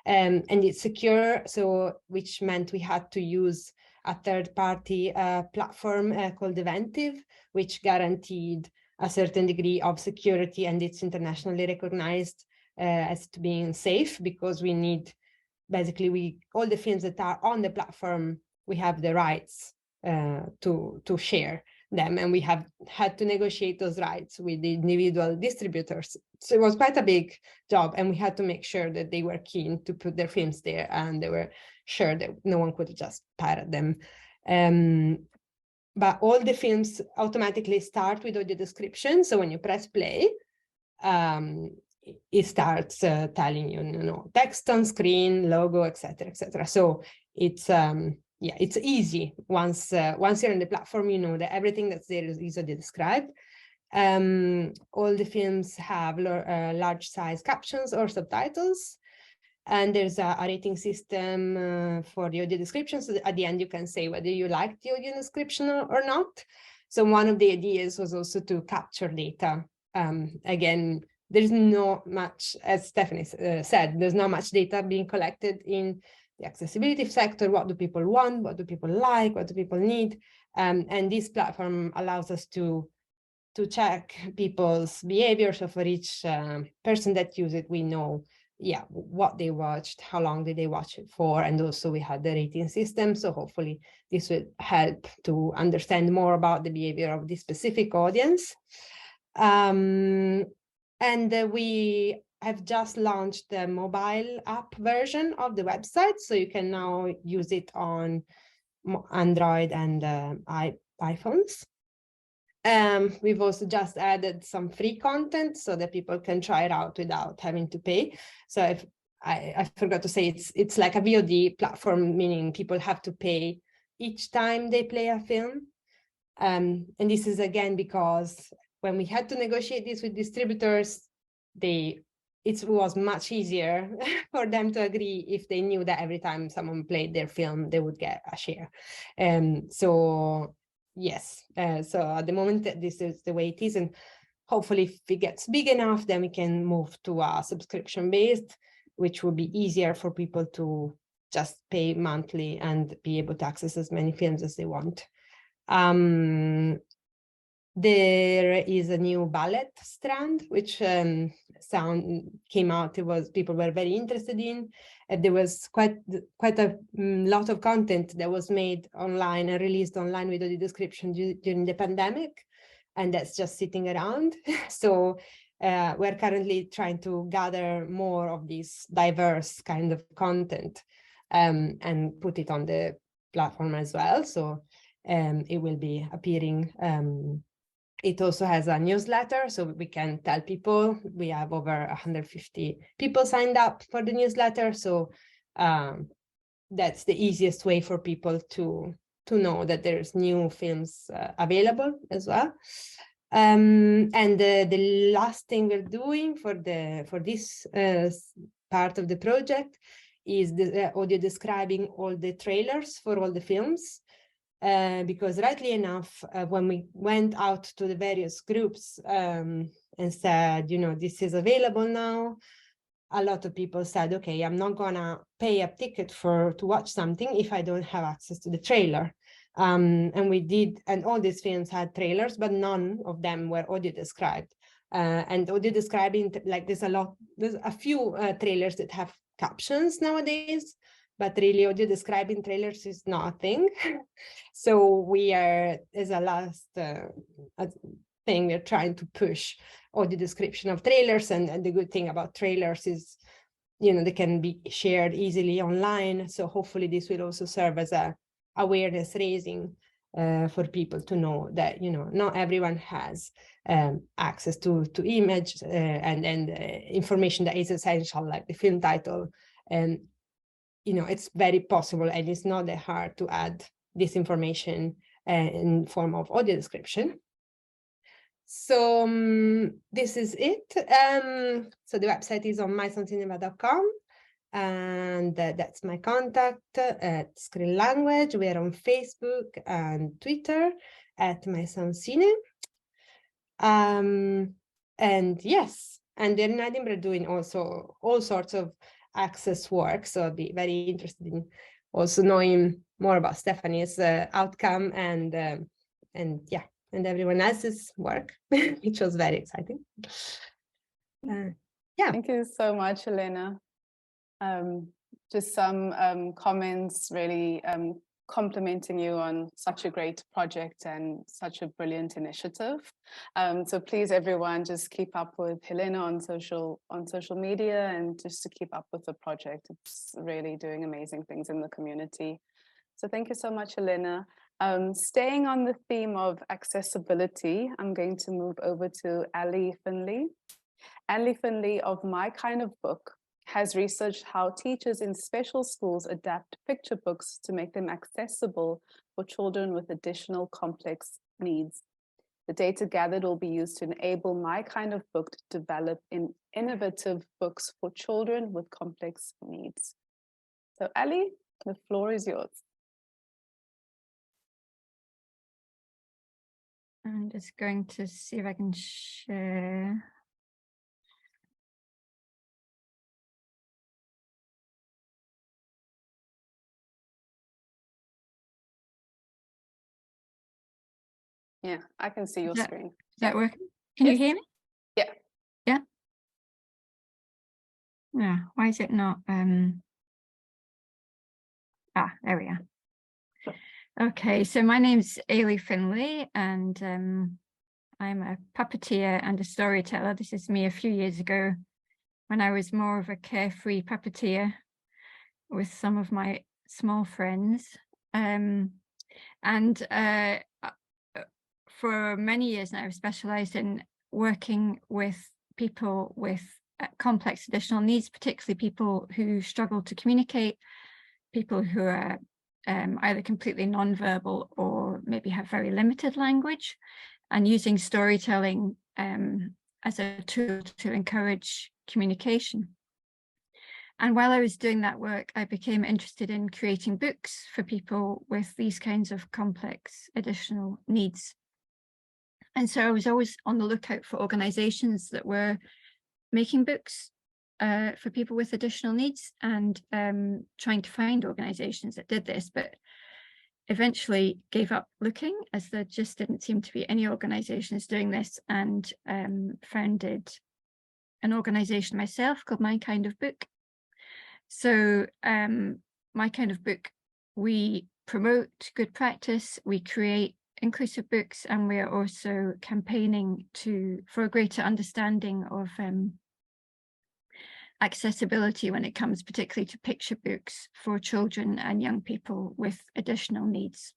And it's secure, so which meant we had to use a third-party platform called Inventive, which guaranteed a certain degree of security, and it's internationally recognized as to being safe, because we need, basically, all the films that are on the platform, we have the rights to share them, and we have had to negotiate those rights with the individual distributors. So it was quite a big job, and we had to make sure that they were keen to put their films there, and they were sure that no one could just pirate them. But all the films automatically start with audio description. So when you press play, it starts telling you, text on screen, logo, etc., etc. So it's yeah, it's easy. Once you're on the platform, you know that everything that's there is audio described. All the films have large size captions or subtitles, and there's a rating system for the audio description. So at the end, you can say whether you like the audio description or not. So one of the ideas was also to capture data. Again, there's not much, as Stephanie said, there's not much data being collected in the accessibility sector. What do people want? What do people like? What do people need? And this platform allows us to check people's behavior. So for each person that uses it, we know, yeah, what they watched, how long did they watch it for, and also we had the rating system. So hopefully this will help to understand more about the behavior of this specific audience. And we have just launched the mobile app version of the website, so you can now use it on Android and iPhones. We've also just added some free content so that people can try it out without having to pay. So if I forgot to say, it's like a VOD platform, meaning people have to pay each time they play a film. And this is again because when we had to negotiate this with distributors, it was much easier for them to agree if they knew that every time someone played their film, they would get a share. So yes, so at the moment this is the way it is, and hopefully if it gets big enough, then we can move to a subscription-based, which will be easier for people to just pay monthly and be able to access as many films as they want. There is a new ballet strand, which came out. People were very interested in. There was quite a lot of content that was made online and released online with the description during the pandemic, and that's just sitting around. So we're currently trying to gather more of this diverse kind of content and put it on the platform as well. So it will be appearing. It also has a newsletter, so we can tell people. We have over 150 people signed up for the newsletter, so that's the easiest way for people to know that there's new films available as well. And the last thing we're doing for this part of the project is the audio describing all the trailers for all the films. Because rightly enough, when we went out to the various groups and said, this is available now, a lot of people said, okay, I'm not gonna pay a ticket to watch something if I don't have access to the trailer. And we did, and all these films had trailers, but none of them were audio described. And audio describing, like there's a few trailers that have captions nowadays, but really audio describing trailers is not a thing. So we are, as a last thing, we're trying to push audio description of trailers. And the good thing about trailers is, they can be shared easily online. So hopefully this will also serve as a awareness raising for people to know that, not everyone has access to image and information that is essential, like the film title. And it's very possible, and it's not that hard to add this information in form of audio description. So this is it. So the website is on mysoundcinema.com, And that's my contact at Screen Language. We are on Facebook and Twitter at My Son Cine. And yes, and they're in Edinburgh doing also all sorts of access work. So I'd be very interested in also knowing more about Stephanie's outcome and yeah, and everyone else's work, which was very exciting. Yeah. Thank you so much, Elena. Just some comments really complimenting you on such a great project and such a brilliant initiative. So please, everyone, just keep up with Helena on social media and just to keep up with the project. It's really doing amazing things in the community. So thank you so much, Helena. Staying on the theme of accessibility, I'm going to move over to Ailie Finlay. Ailie Finlay of My Kind of Book has researched how teachers in special schools adapt picture books to make them accessible for children with additional complex needs. The data gathered will be used to enable My Kind of Book to develop innovative books for children with complex needs. So Ailie, the floor is yours. I'm just going to see if I can share. Yeah, I can see your screen. Is that working? Can you hear me? Yeah. Yeah. Yeah. Why is it not? There we are. Okay, so my name's Ailie Finlay, and I'm a puppeteer and a storyteller. This is me a few years ago when I was more of a carefree puppeteer with some of my small friends. For many years now, I've specialised in working with people with complex additional needs, particularly people who struggle to communicate, people who are either completely non-verbal or maybe have very limited language, and using storytelling as a tool to encourage communication. And while I was doing that work, I became interested in creating books for people with these kinds of complex additional needs. And so I was always on the lookout for organizations that were making books for people with additional needs, and trying to find organizations that did this, but eventually gave up looking as there just didn't seem to be any organizations doing this, and founded an organization myself called My Kind of Book. So My Kind of Book, we promote good practice, we create inclusive books, and we are also campaigning for a greater understanding of accessibility when it comes particularly to picture books for children and young people with additional needs.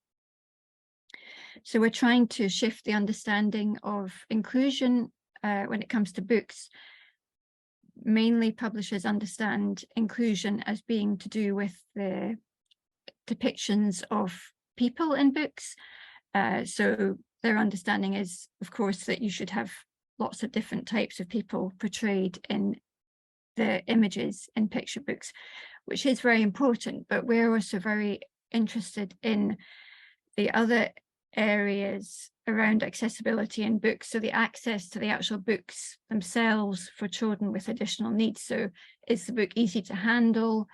So we're trying to shift the understanding of inclusion when it comes to books. Mainly publishers understand inclusion as being to do with the depictions of people in books. So their understanding is, of course, that you should have lots of different types of people portrayed in the images in picture books, which is very important, but we're also very interested in the other areas around accessibility in books, so the access to the actual books themselves for children with additional needs. So is the book easy to handle?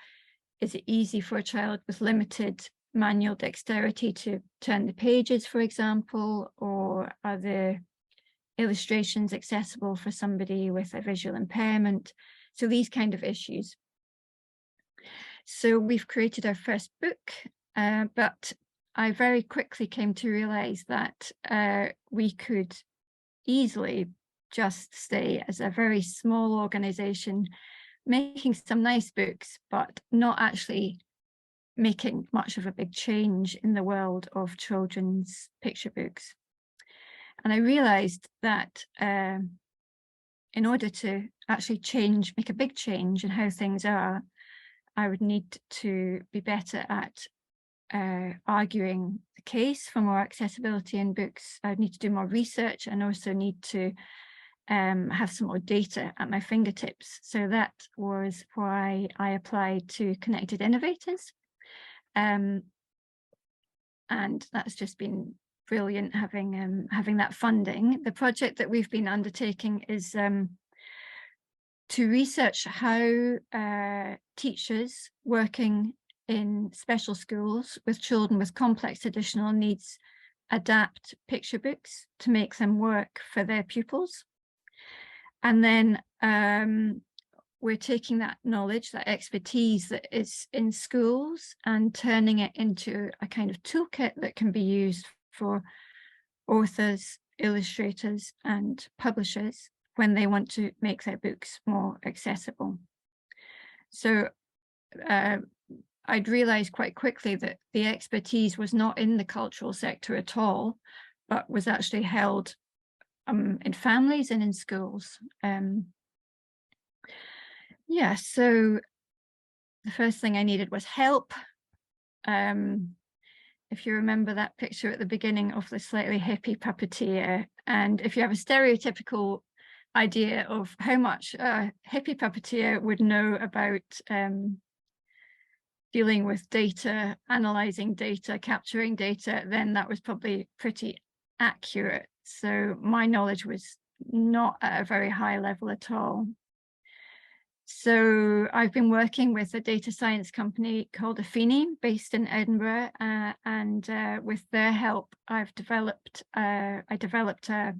Is it easy for a child with limited manual dexterity to turn the pages, for example, or are the illustrations accessible for somebody with a visual impairment? So these kind of issues. So we've created our first book, but I very quickly came to realize that we could easily just stay as a very small organization, making some nice books, but not actually making much of a big change in the world of children's picture books. And I realized that in order to actually make a big change in how things are, I would need to be better at arguing the case for more accessibility in books. I'd need to do more research and also need to have some more data at my fingertips. So that was why I applied to Connected Innovators. And that's just been brilliant having that funding. The project that we've been undertaking is to research how teachers working in special schools with children with complex additional needs adapt picture books to make them work for their pupils. And then we're taking that knowledge, that expertise that is in schools, and turning it into a kind of toolkit that can be used for authors, illustrators, and publishers when they want to make their books more accessible. So I'd realized quite quickly that the expertise was not in the cultural sector at all, but was actually held in families and in schools. Yeah, so the first thing I needed was help. If you remember that picture at the beginning of the slightly hippie puppeteer, and if you have a stereotypical idea of how much a hippie puppeteer would know about dealing with data, analyzing data, capturing data, then that was probably pretty accurate. So my knowledge was not at a very high level at all. So I've been working with a data science company called Affini, based in Edinburgh, and with their help, I developed a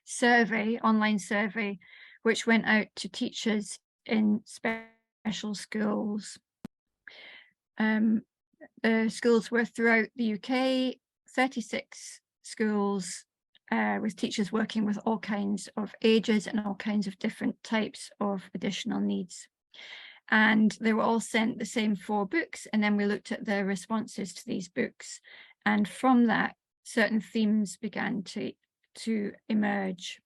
survey, online survey, which went out to teachers in special schools. The schools were throughout the UK, 36 schools with teachers working with all kinds of ages and all kinds of different types of additional needs. And they were all sent the same 4 books, and then we looked at their responses to these books. And from that, certain themes began to emerge.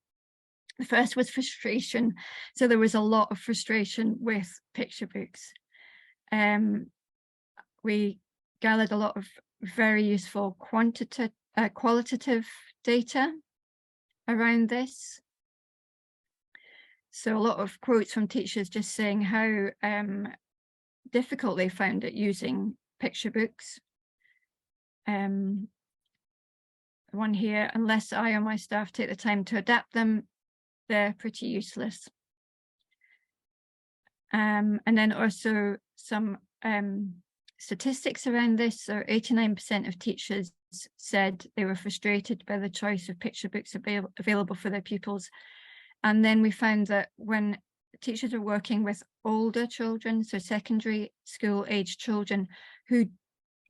The first was frustration. So there was a lot of frustration with picture books. We gathered a lot of very useful qualitative data around this. So a lot of quotes from teachers just saying how difficult they found it using picture books. One here, unless I or my staff take the time to adapt them, they're pretty useless. And then also some statistics around this. So 89% of teachers said they were frustrated by the choice of picture books available for their pupils. And then we found that when teachers are working with older children, so secondary school age children, who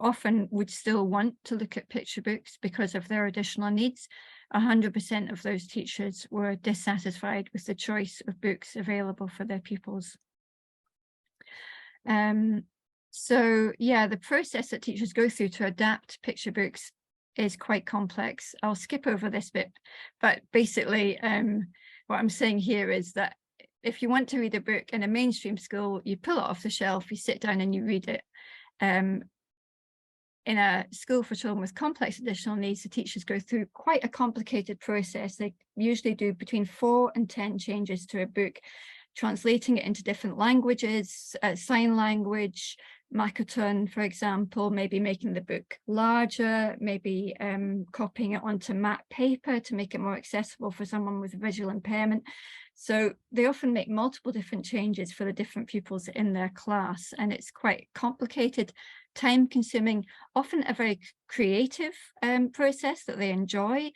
often would still want to look at picture books because of their additional needs, 100% of those teachers were dissatisfied with the choice of books available for their pupils. So yeah, the process that teachers go through to adapt picture books is quite complex. I'll skip over this bit, but basically what I'm saying here is that if you want to read a book in a mainstream school, you pull it off the shelf, you sit down and you read it. In a school for children with complex additional needs, the teachers go through quite a complicated process. They usually do between 4 and 10 changes to a book, translating it into different languages, sign language, Makaton, for example, maybe making the book larger, maybe copying it onto matte paper to make it more accessible for someone with visual impairment. So they often make multiple different changes for the different pupils in their class, and it's quite complicated, time-consuming, often a very creative process that they enjoy,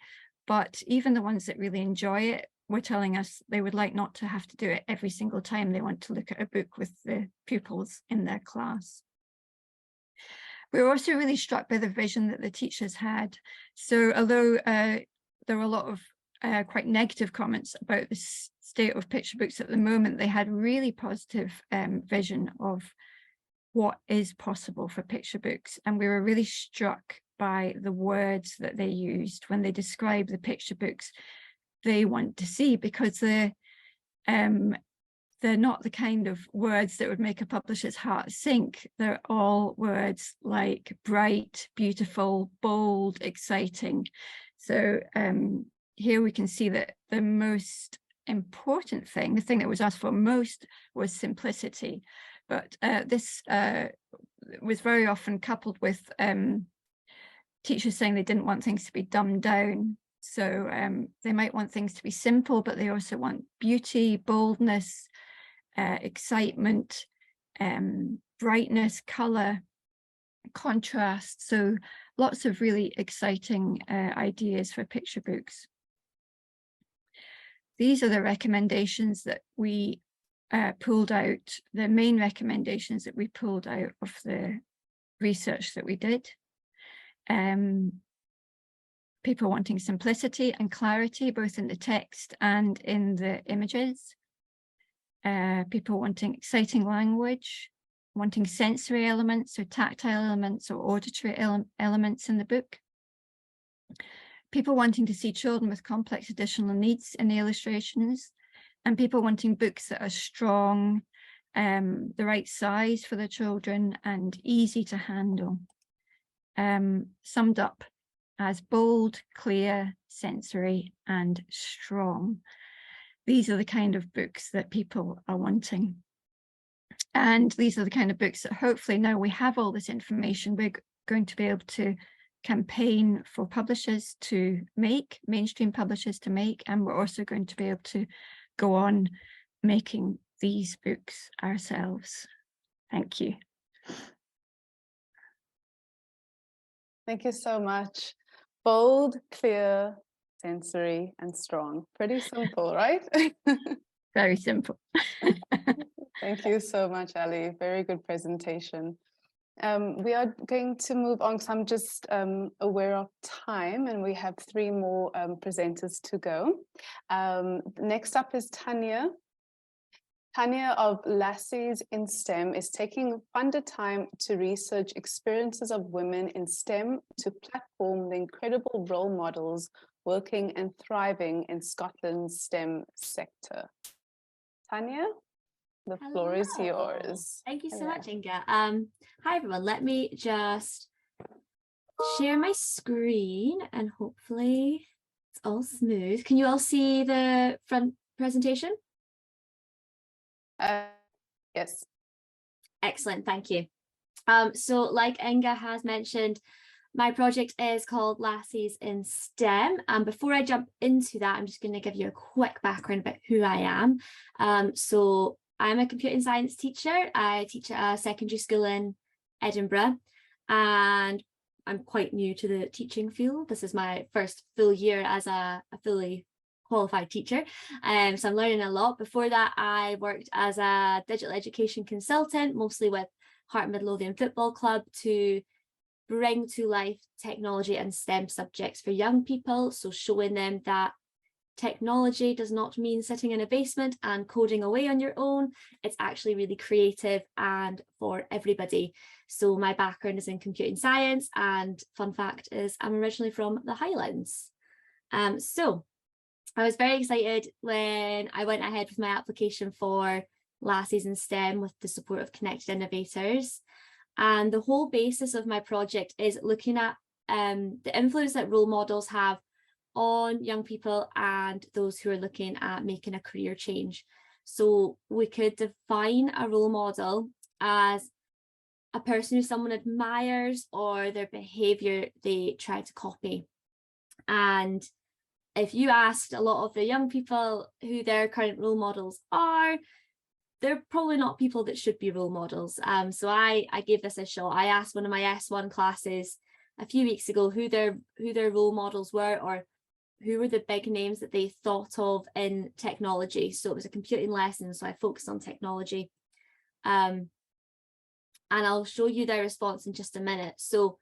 but even the ones that really enjoy it were telling us they would like not to have to do it every single time they want to look at a book with the pupils in their class. We were also really struck by the vision that the teachers had. So although there were a lot of quite negative comments about the state of picture books at the moment, they had really positive vision of what is possible for picture books. And we were really struck by the words that they used when they describe the picture books they want to see, because they're not the kind of words that would make a publisher's heart sink. They're all words like bright, beautiful, bold, exciting. So here we can see that the most important thing, the thing that was asked for most, was simplicity. But this was very often coupled with teachers saying they didn't want things to be dumbed down. So they might want things to be simple, but they also want beauty, boldness, excitement, brightness, colour, contrast. So lots of really exciting ideas for picture books. These are the recommendations that we pulled out, the main recommendations that we pulled out of the research that we did. People wanting simplicity and clarity, both in the text and in the images. People wanting exciting language, wanting sensory elements, or tactile elements, or auditory elements in the book. People wanting to see children with complex additional needs in the illustrations, and people wanting books that are strong, the right size for the children, and easy to handle. Summed up as bold, clear, sensory, and strong. These are the kind of books that people are wanting. And these are the kind of books that hopefully, now we have all this information, we're going to be able to campaign for publishers to make, mainstream publishers to make, and we're also going to be able to go on making these books ourselves. Thank you. Thank you so much. Bold, clear, sensory, and strong. Pretty simple, right? Very simple. Thank you so much, Ailie. Very good presentation. We are going to move on because I'm just aware of time, and we have 3 more presenters to go. Next up is Tanya. Tanya of Lassies in STEM is taking funded time to research experiences of women in STEM to platform the incredible role models working and thriving in Scotland's STEM sector. Tanya, the floor is yours. Thank you so much, Inga. Hi, everyone. Let me just share my screen and hopefully it's all smooth. Can you all see the front presentation? Yes. Excellent, thank you. So like Inga has mentioned, my project is called Lassies in STEM. And before I jump into that, I'm just going to give you a quick background about who I am. So I'm a computing science teacher. I teach at a secondary school in Edinburgh, and I'm quite new to the teaching field. This is my first full year as a fully qualified teacher, so I'm learning a lot. Before that, I worked as a digital education consultant, mostly with Heart Midlothian Football Club, to bring to life technology and STEM subjects for young people, so showing them that technology does not mean sitting in a basement and coding away on your own. It's actually really creative and for everybody. So my background is in computing science, and fun fact is I'm originally from the Highlands. So I was very excited when I went ahead with my application for Lassies in STEM with the support of Connected Innovators. And the whole basis of my project is looking at the influence that role models have on young people and those who are looking at making a career change. So we could define a role model as a person who someone admires or their behaviour they try to copy. And if you asked a lot of the young people who their current role models are, they're probably not people that should be role models. So I gave this a shot. I asked one of my S1 classes a few weeks ago who their role models were, or who were the big names that they thought of in technology. So it was a computing lesson, so I focused on technology. And I'll show you their response in just a minute. So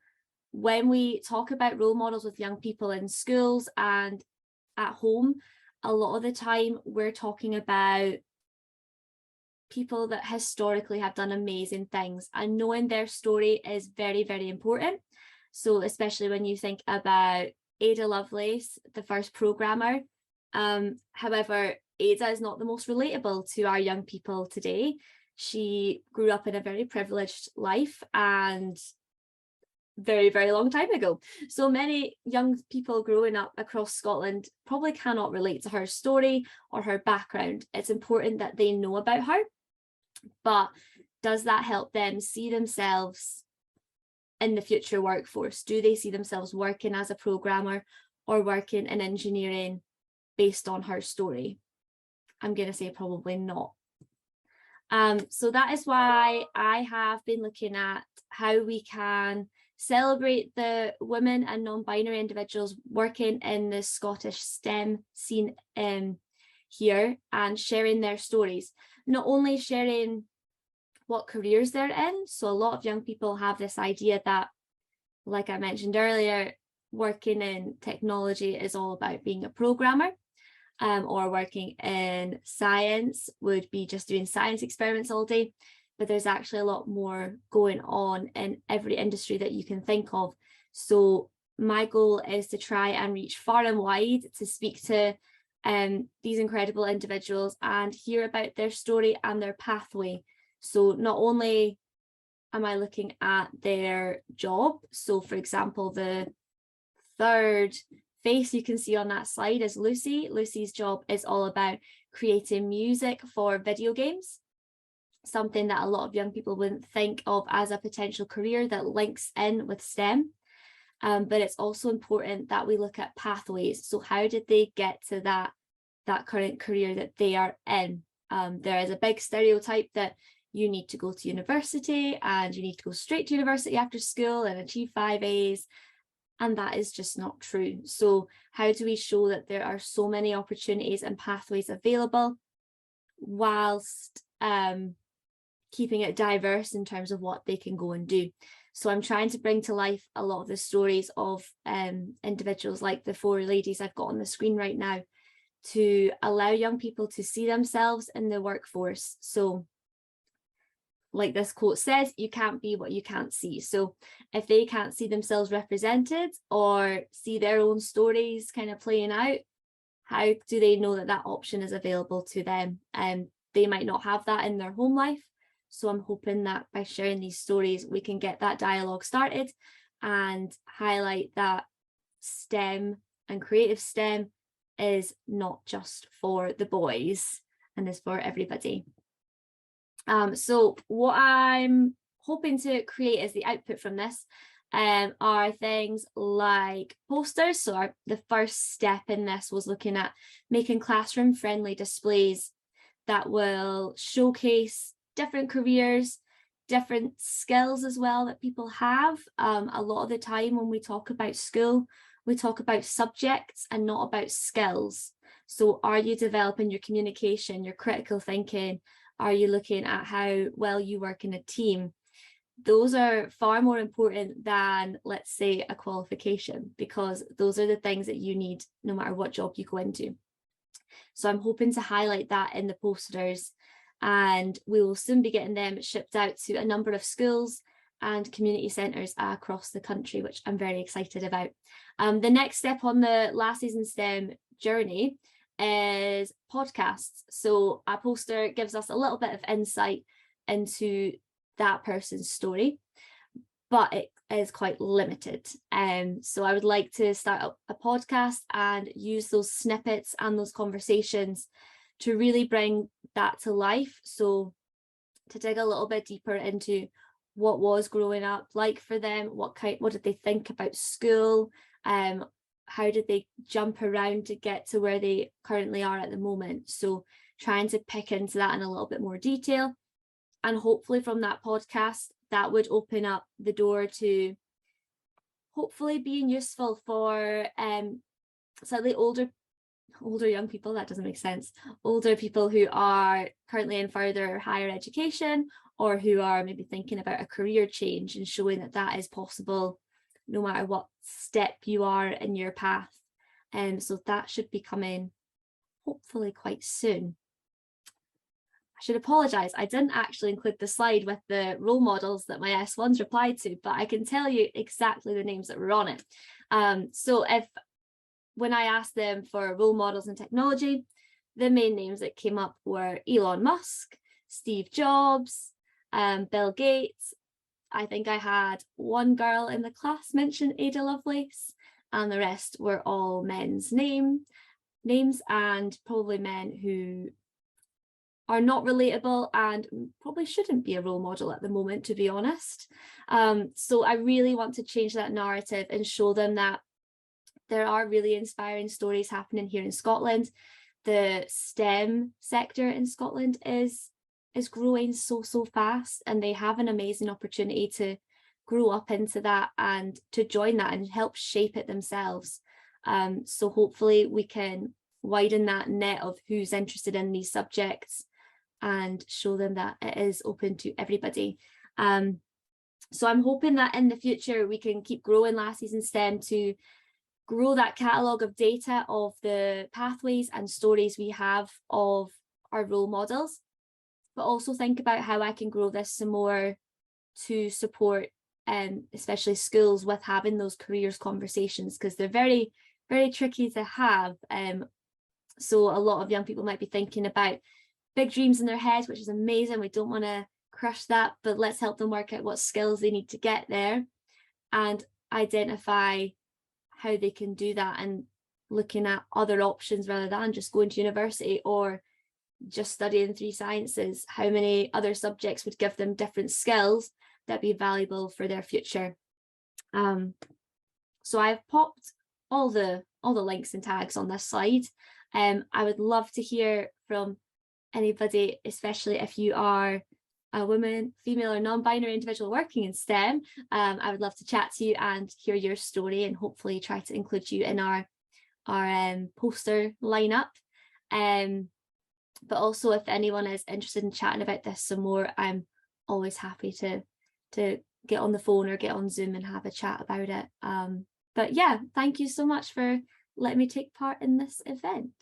when we talk about role models with young people in schools and at home, a lot of the time we're talking about people that historically have done amazing things, and knowing their story is very, very important. So especially when you think about Ada Lovelace, the first programmer. However, Ada is not the most relatable to our young people today. She grew up in a very privileged life, and very, very long time ago. So many young people growing up across Scotland probably cannot relate to her story or her background. It's important that they know about her, but does that help them see themselves in the future workforce? Do they see themselves working as a programmer or working in engineering based on her story? I'm going to say probably not. So that is why I have been looking at how we can celebrate the women and non-binary individuals working in the Scottish STEM scene here, and sharing their stories. Not only sharing what careers they're in, so a lot of young people have this idea that, like I mentioned earlier, working in technology is all about being a programmer, or working in science would be just doing science experiments all day. But there's actually a lot more going on in every industry that you can think of. So my goal is to try and reach far and wide to speak to these incredible individuals and hear about their story and their pathway. So not only am I looking at their job, so for example, the third face you can see on that slide is Lucy. Lucy's job is all about creating music for video games, something that a lot of young people wouldn't think of as a potential career that links in with STEM. But it's also important that we look at pathways. So how did they get to that current career that they are in? There is a big stereotype that you need to go to university and you need to go straight to university after school and achieve 5 A's. And that is just not true. So how do we show that there are so many opportunities and pathways available whilst keeping it diverse in terms of what they can go and do? So I'm trying to bring to life a lot of the stories of individuals like the 4 ladies I've got on the screen right now, to allow young people to see themselves in the workforce. So like this quote says, you can't be what you can't see. So if they can't see themselves represented or see their own stories kind of playing out, how do they know that that option is available to them? They might not have that in their home life. So I'm hoping that by sharing these stories, we can get that dialogue started and highlight that STEM and creative STEM is not just for the boys and is for everybody. So what I'm hoping to create as the output from this are things like posters. So the first step in this was looking at making classroom friendly displays that will showcase different careers, different skills as well that people have. A lot of the time when we talk about school, we talk about subjects and not about skills. So are you developing your communication, your critical thinking? Are you looking at how well you work in a team? Those are far more important than, let's say, a qualification, because those are the things that you need no matter what job you go into. So I'm hoping to highlight that in the posters, and we will soon be getting them shipped out to a number of schools and community centres across the country, which I'm very excited about. The next step on the Lassies in STEM journey is podcasts. So a poster gives us a little bit of insight into that person's story, but it is quite limited. So I would like to start up a podcast and use those snippets and those conversations to really bring that to life. So to dig a little bit deeper into what was growing up like for them, what did they think about school, how did they jump around to get to where they currently are at the moment. So trying to pick into that in a little bit more detail, and hopefully from that podcast that would open up the door to hopefully being useful for slightly older young people. That doesn't make sense. Older people who are currently in further higher education, or who are maybe thinking about a career change, and showing that that is possible no matter what step you are in your path. So that should be coming hopefully quite soon. I should apologise, I didn't actually include the slide with the role models that my S1s replied to, but I can tell you exactly the names that were on it. So when I asked them for role models in technology, the main names that came up were Elon Musk, Steve Jobs, Bill Gates, I think I had one girl in the class mention Ada Lovelace, and the rest were all men's names, and probably men who are not relatable and probably shouldn't be a role model at the moment, to be honest. So I really want to change that narrative and show them that there are really inspiring stories happening here in Scotland. The STEM sector in Scotland is growing so fast, and they have an amazing opportunity to grow up into that and to join that and help shape it themselves. So hopefully we can widen that net of who's interested in these subjects and show them that it is open to everybody. So I'm hoping that in the future we can keep growing Lassies in STEM to grow that catalogue of data of the pathways and stories we have of our role models, but also think about how I can grow this some more to support especially schools with having those careers conversations, because they're very, very tricky to have. So a lot of young people might be thinking about big dreams in their heads, which is amazing. We don't want to crush that, but let's help them work out what skills they need to get there and identify how they can do that, and looking at other options rather than just going to university or just studying 3 sciences. How many other subjects would give them different skills that be valuable for their future? So I've popped all the links and tags on this slide. I would love to hear from anybody, especially if you are a woman, female or non-binary individual working in STEM. I would love to chat to you and hear your story, and hopefully try to include you in our poster lineup. But also, if anyone is interested in chatting about this some more, I'm always happy to get on the phone or get on Zoom and have a chat about it. But yeah, thank you so much for letting me take part in this event.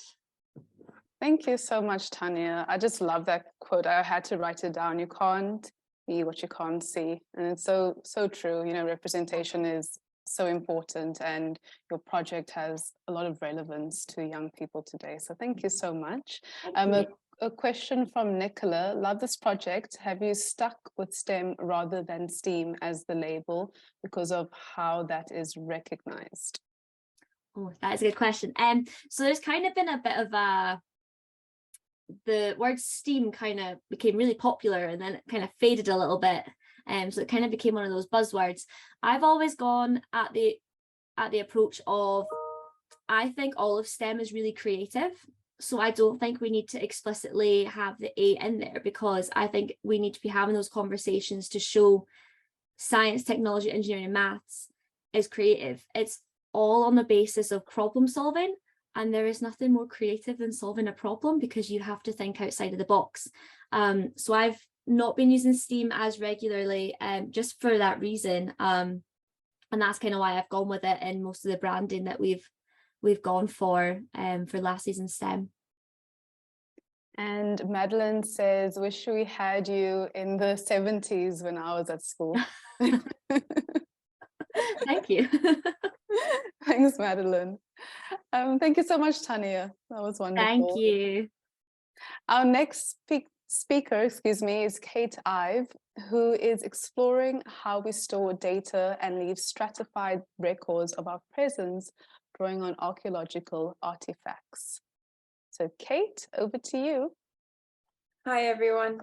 Thank you so much, Tanya. I just love that quote. I had to write it down. You can't be what you can't see. And it's so true. You know, representation is so important, and your project has a lot of relevance to young people today. So thank you so much. A question from Nicola. Love this project. Have you stuck with STEM rather than STEAM as the label because of how that is recognized? Oh, that is a good question. So there's kind of been a bit of the word STEAM kind of became really popular and then it kind of faded a little bit. So it kind of became one of those buzzwords. I've always gone at the approach of, I think all of STEM is really creative. So I don't think we need to explicitly have the A in there, because I think we need to be having those conversations to show science, technology, engineering, and maths is creative. It's all on the basis of problem solving. And there is nothing more creative than solving a problem, because you have to think outside of the box. So I've not been using STEAM as regularly, just for that reason. And that's kind of why I've gone with it in most of the branding that we've gone for Lassies in STEM. And Madeline says, wish we had you in the 70s when I was at school. Thank you. Thanks, Madeline. Thank you so much, Tanya. That was wonderful. Thank you. Our next speaker, is Kate Ive, who is exploring how we store data and leave stratified records of our presence, drawing on archaeological artifacts. So Kate, over to you. Hi, everyone.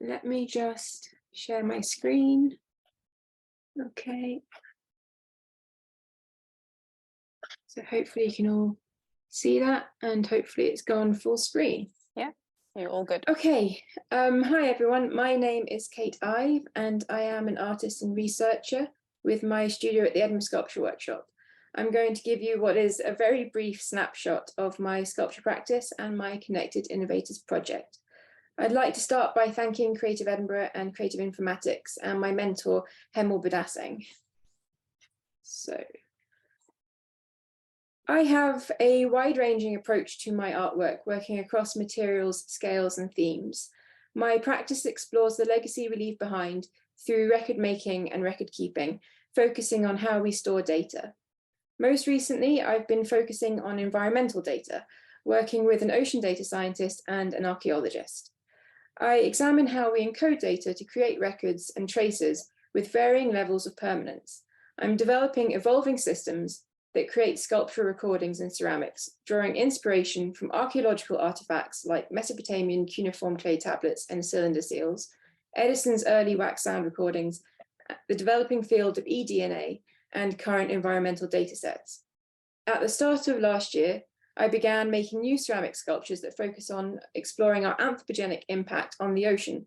Let me just share my screen. Okay. So hopefully you can all see that, and hopefully it's gone full screen. Yeah, you're all good. Okay. Hi, everyone. My name is Kate Ive, and I am an artist and researcher with my studio at the Edinburgh Sculpture Workshop. I'm going to give you what is a very brief snapshot of my sculpture practice and my Connected Innovators project. I'd like to start by thanking Creative Edinburgh and Creative Informatics and my mentor, Hemel Badasing. So, I have a wide-ranging approach to my artwork, working across materials, scales, and themes. My practice explores the legacy we leave behind through record making and record keeping, focusing on how we store data. Most recently, I've been focusing on environmental data, working with an ocean data scientist and an archaeologist. I examine how we encode data to create records and traces with varying levels of permanence. I'm developing evolving systems that create sculptural recordings in ceramics, drawing inspiration from archaeological artifacts like Mesopotamian cuneiform clay tablets and cylinder seals, Edison's early wax sound recordings, the developing field of eDNA, and current environmental data sets. At the start of last year, I began making new ceramic sculptures that focus on exploring our anthropogenic impact on the ocean,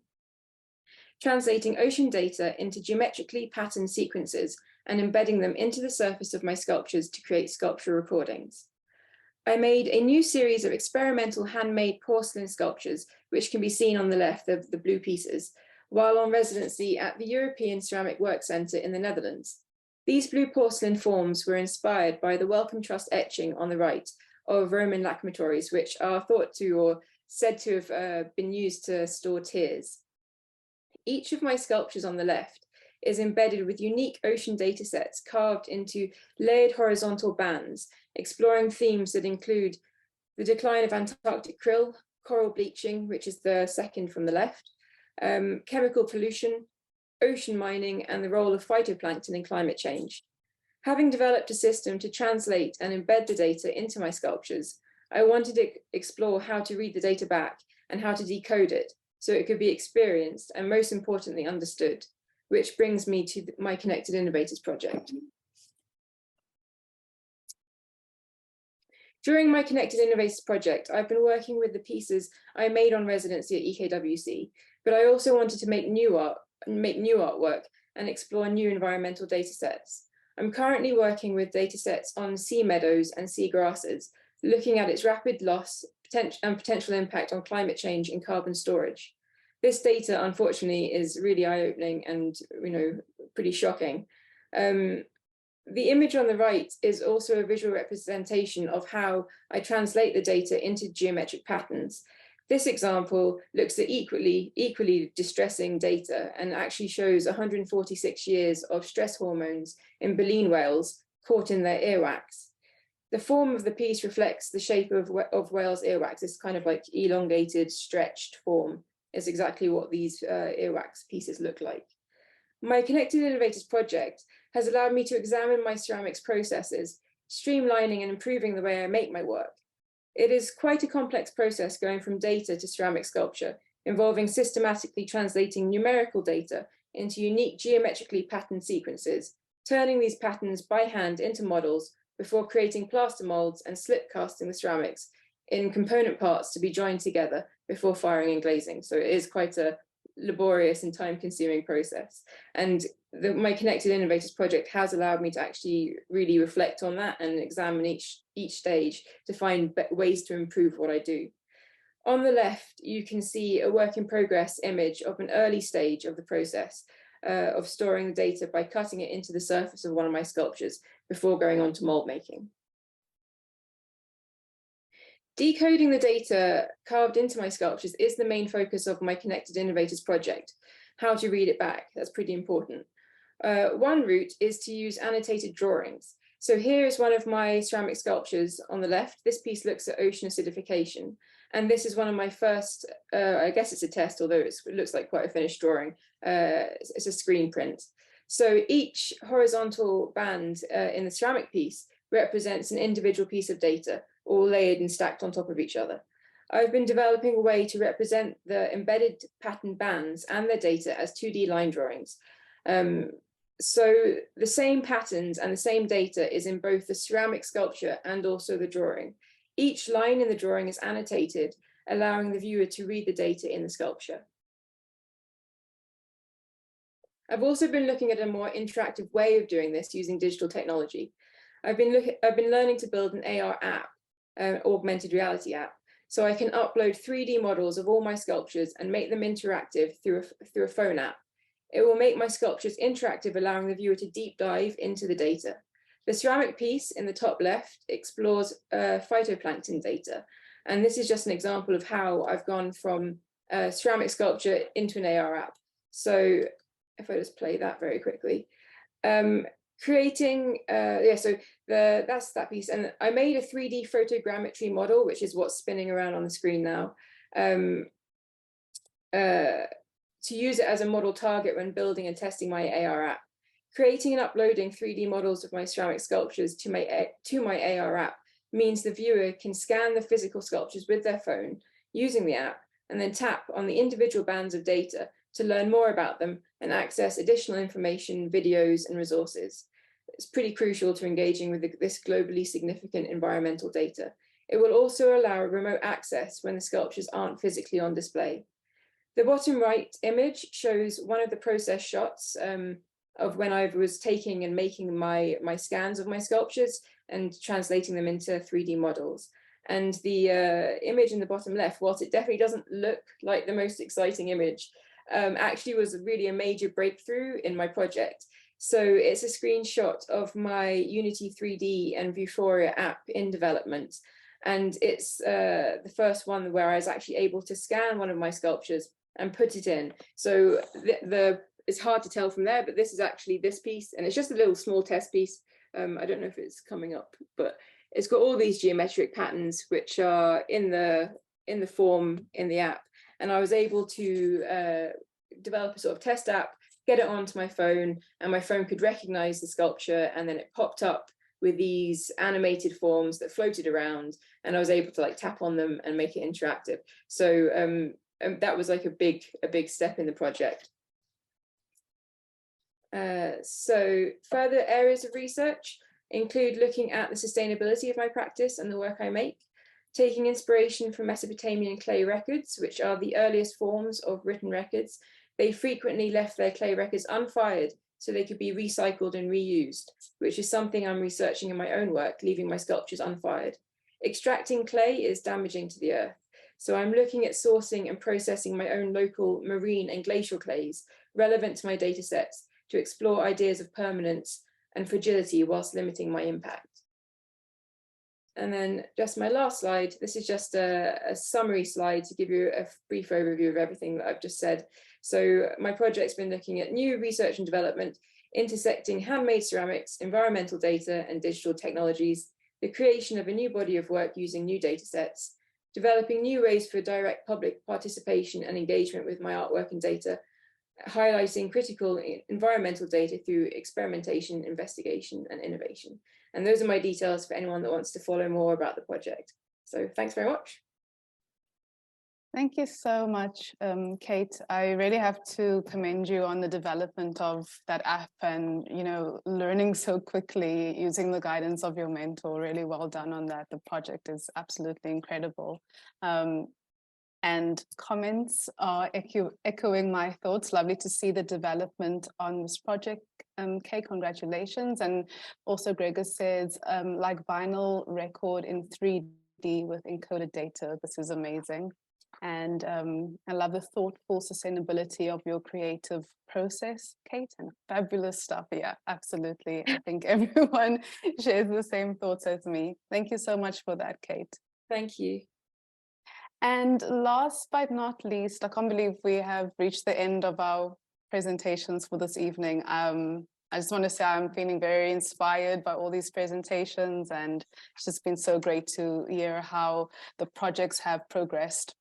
translating ocean data into geometrically patterned sequences and embedding them into the surface of my sculptures to create sculptural recordings. I made a new series of experimental handmade porcelain sculptures, which can be seen on the left of the blue pieces, while on residency at the European Ceramic Work Centre in the Netherlands. These blue porcelain forms were inspired by the Wellcome Trust etching on the right of Roman lacrimatories, which are thought to or said to have been used to store tears. Each of my sculptures on the left is embedded with unique ocean data sets carved into layered horizontal bands, exploring themes that include the decline of Antarctic krill, coral bleaching, which is the second from the left, chemical pollution, ocean mining, and the role of phytoplankton in climate change. Having developed a system to translate and embed the data into my sculptures, I wanted to explore how to read the data back and how to decode it so it could be experienced and, most importantly, understood, which brings me to my Connected Innovators project. During my Connected Innovators project, I've been working with the pieces I made on residency at EKWC, but I also wanted to make new artwork and explore new environmental data sets. I'm currently working with data sets on sea meadows and sea grasses, looking at its rapid loss and potential impact on climate change and carbon storage. This data, unfortunately, is really eye-opening and pretty shocking. The image on the right is also a visual representation of how I translate the data into geometric patterns. This example looks at equally distressing data and actually shows 146 years of stress hormones in baleen whales caught in their earwax. The form of the piece reflects the shape of whales' earwax. It's kind of like elongated, stretched form. Is exactly what these earwax pieces look like. My Connected Innovators project has allowed me to examine my ceramics processes, streamlining and improving the way I make my work. It is quite a complex process going from data to ceramic sculpture, involving systematically translating numerical data into unique geometrically patterned sequences, turning these patterns by hand into models before creating plaster molds and slip casting the ceramics in component parts to be joined together before firing and glazing. So it is quite a laborious and time-consuming process. And my Connected Innovators project has allowed me to actually really reflect on that and examine each stage to find ways to improve what I do. On the left, you can see a work in progress image of an early stage of the process of storing the data by cutting it into the surface of one of my sculptures before going on to mold making. Decoding the data carved into my sculptures is the main focus of my Connected Innovators project. How to read it back, that's pretty important. One route is to use annotated drawings. So here is one of my ceramic sculptures on the left. This piece looks at ocean acidification. And this is one of my first, I guess it's a test, although it looks like quite a finished drawing. It's a screen print. So each horizontal band in the ceramic piece represents an individual piece of data, all layered and stacked on top of each other. I've been developing a way to represent the embedded pattern bands and their data as 2D line drawings. So the same patterns and the same data is in both the ceramic sculpture and also the drawing. Each line in the drawing is annotated, allowing the viewer to read the data in the sculpture. I've also been looking at a more interactive way of doing this using digital technology. I've been learning to build an AR app, augmented reality app, so I can upload 3D models of all my sculptures and make them interactive through a phone app. It will make my sculptures interactive, allowing the viewer to deep dive into the data. The ceramic piece in the top left explores phytoplankton data, and this is just an example of how I've gone from ceramic sculpture into an AR app. So if I just play that very quickly. Creating, so that's that piece. And I made a 3D photogrammetry model, which is what's spinning around on the screen now. to use it as a model target when building and testing my AR app. Creating and uploading 3D models of my ceramic sculptures to my AR app means the viewer can scan the physical sculptures with their phone using the app and then tap on the individual bands of data to learn more about them and access additional information, videos, and resources. It's pretty crucial to engaging with this globally significant environmental data. It will also allow remote access when the sculptures aren't physically on display. The bottom right image shows one of the process shots of when I was taking and making my scans of my sculptures and translating them into 3D models. And the image in the bottom left, whilst it definitely doesn't look like the most exciting image, actually was really a major breakthrough in my project. So it's a screenshot of my Unity 3D and Vuforia app in development. And it's the first one where I was actually able to scan one of my sculptures and put it in. So it's hard to tell from there, but this is actually this piece, and it's just a little small test piece. I don't know if it's coming up, but it's got all these geometric patterns which are in the form in the app. And I was able to develop a sort of test app, get it onto my phone, and my phone could recognize the sculpture, and then it popped up with these animated forms that floated around, and I was able to like tap on them and make it interactive. So that was like a big step in the project. So further areas of research include looking at the sustainability of my practice and the work I make, taking inspiration from Mesopotamian clay records, which are the earliest forms of written records. They frequently left their clay records unfired so they could be recycled and reused, which is something I'm researching in my own work, leaving my sculptures unfired. Extracting clay is damaging to the earth, so I'm looking at sourcing and processing my own local marine and glacial clays relevant to my data sets to explore ideas of permanence and fragility whilst limiting my impact. And then just my last slide, this is just a summary slide to give you a brief overview of everything that I've just said. So my project's been looking at new research and development, intersecting handmade ceramics, environmental data and digital technologies, the creation of a new body of work using new data sets, developing new ways for direct public participation and engagement with my artwork and data, highlighting critical environmental data through experimentation, investigation, and innovation. And those are my details for anyone that wants to follow more about the project. So thanks very much. Thank you so much, Kate. I really have to commend you on the development of that app and, you know, learning so quickly using the guidance of your mentor. Really well done on that. The project is absolutely incredible. And comments are echoing my thoughts. Lovely to see the development on this project. Kate, congratulations. And also Gregor says, like vinyl record in 3D with encoded data. This is amazing. And I love the thoughtful sustainability of your creative process, Kate, and fabulous stuff. Yeah, absolutely. I think everyone shares the same thoughts as me. Thank you so much for that, Kate. Thank you. And last but not least, I can't believe we have reached the end of our presentations for this evening. I just want to say I'm feeling very inspired by all these presentations, and it's just been so great to hear how the projects have progressed.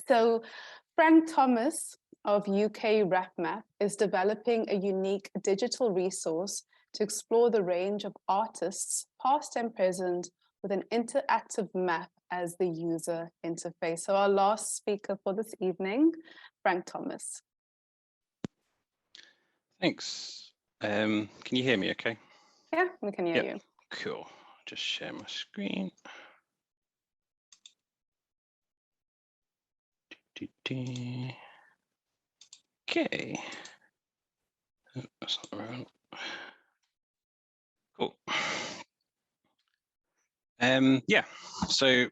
So Frank Thomas of UK RapMap is developing a unique digital resource to explore the range of artists, past and present, with an interactive map as the user interface. So our last speaker for this evening, Frank Thomas. Thanks. Can you hear me okay? Yeah, we can hear you. Cool. Just share my screen. Okay. That's not right. Cool. Yeah, so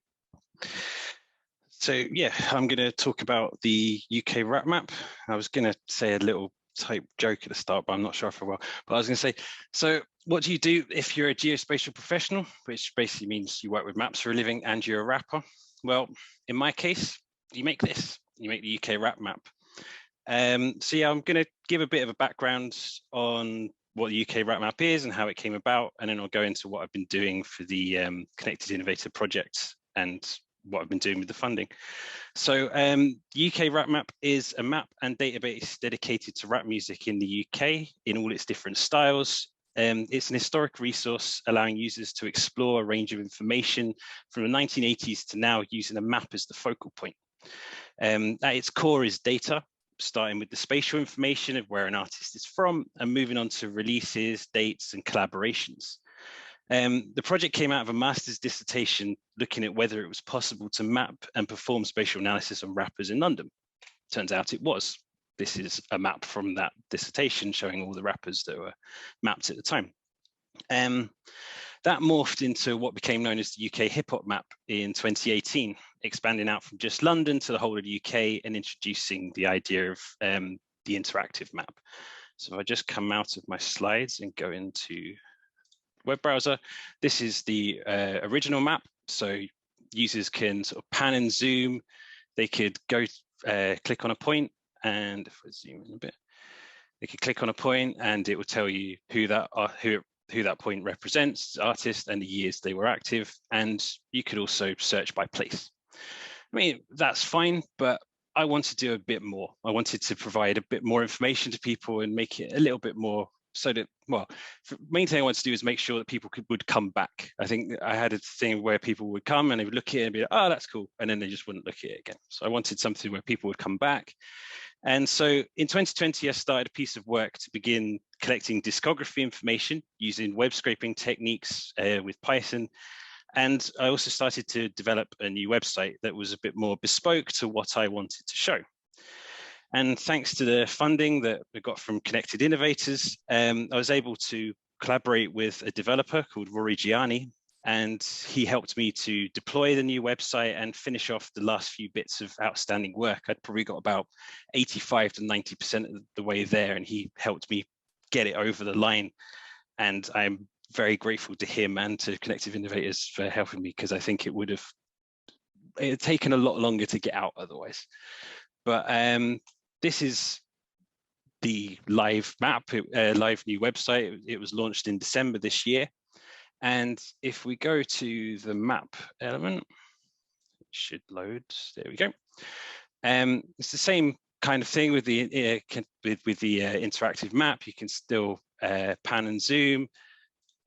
yeah, I'm going to talk about the UK Rap Map. I was going to say a little type joke at the start, but I'm not sure if I will. But I was going to say, so what do you do if you're a geospatial professional, which basically means you work with maps for a living and you're a rapper? Well, in my case, you make this. You make the UK Rap Map. So yeah, I'm going to give a bit of a background on what the UK Rap Map is and how it came about, and then I'll go into what I've been doing for the Connected Innovator project and what I've been doing with the funding. So UK Rap Map is a map and database dedicated to rap music in the UK in all its different styles. It's an historic resource allowing users to explore a range of information from the 1980s to now, using a map as the focal point. At its core is data, starting with the spatial information of where an artist is from and moving on to releases, dates, and collaborations. The project came out of a master's dissertation looking at whether it was possible to map and perform spatial analysis on rappers in London. Turns out it was. This is a map from that dissertation showing all the rappers that were mapped at the time. That morphed into what became known as the UK Hip Hop Map in 2018, expanding out from just London to the whole of the UK and introducing the idea of the interactive map. So if I just come out of my slides and go into web browser, this is the original map. So users can sort of pan and zoom. They could go click on a point, and if I zoom in a bit, they could click on a point and it will tell you who that point represents, artist, and the years they were active. And you could also search by place. I mean, that's fine, but I wanted to do a bit more. I wanted to provide a bit more information to people and make it a little bit more so that, well, the main thing I wanted to do is make sure that people would come back. I think I had a thing where people would come and they would look at it and be like, oh, that's cool. And then they just wouldn't look at it again. So I wanted something where people would come back. And so in 2020, I started a piece of work to begin collecting discography information using web scraping techniques with Python. And I also started to develop a new website that was a bit more bespoke to what I wanted to show. And thanks to the funding that we got from Connected Innovators, I was able to collaborate with a developer called Rory Gianni, and he helped me to deploy the new website and finish off the last few bits of outstanding work. I'd probably got about 85 to 90% of the way there, and he helped me get it over the line. And I'm very grateful to him and to Connected Innovators for helping me, because I think it had taken a lot longer to get out otherwise. But this is the live map, live new website. It was launched in December this year. And if we go to the map element, it should load. There we go. It's the same kind of thing with the interactive map. You can still pan and zoom.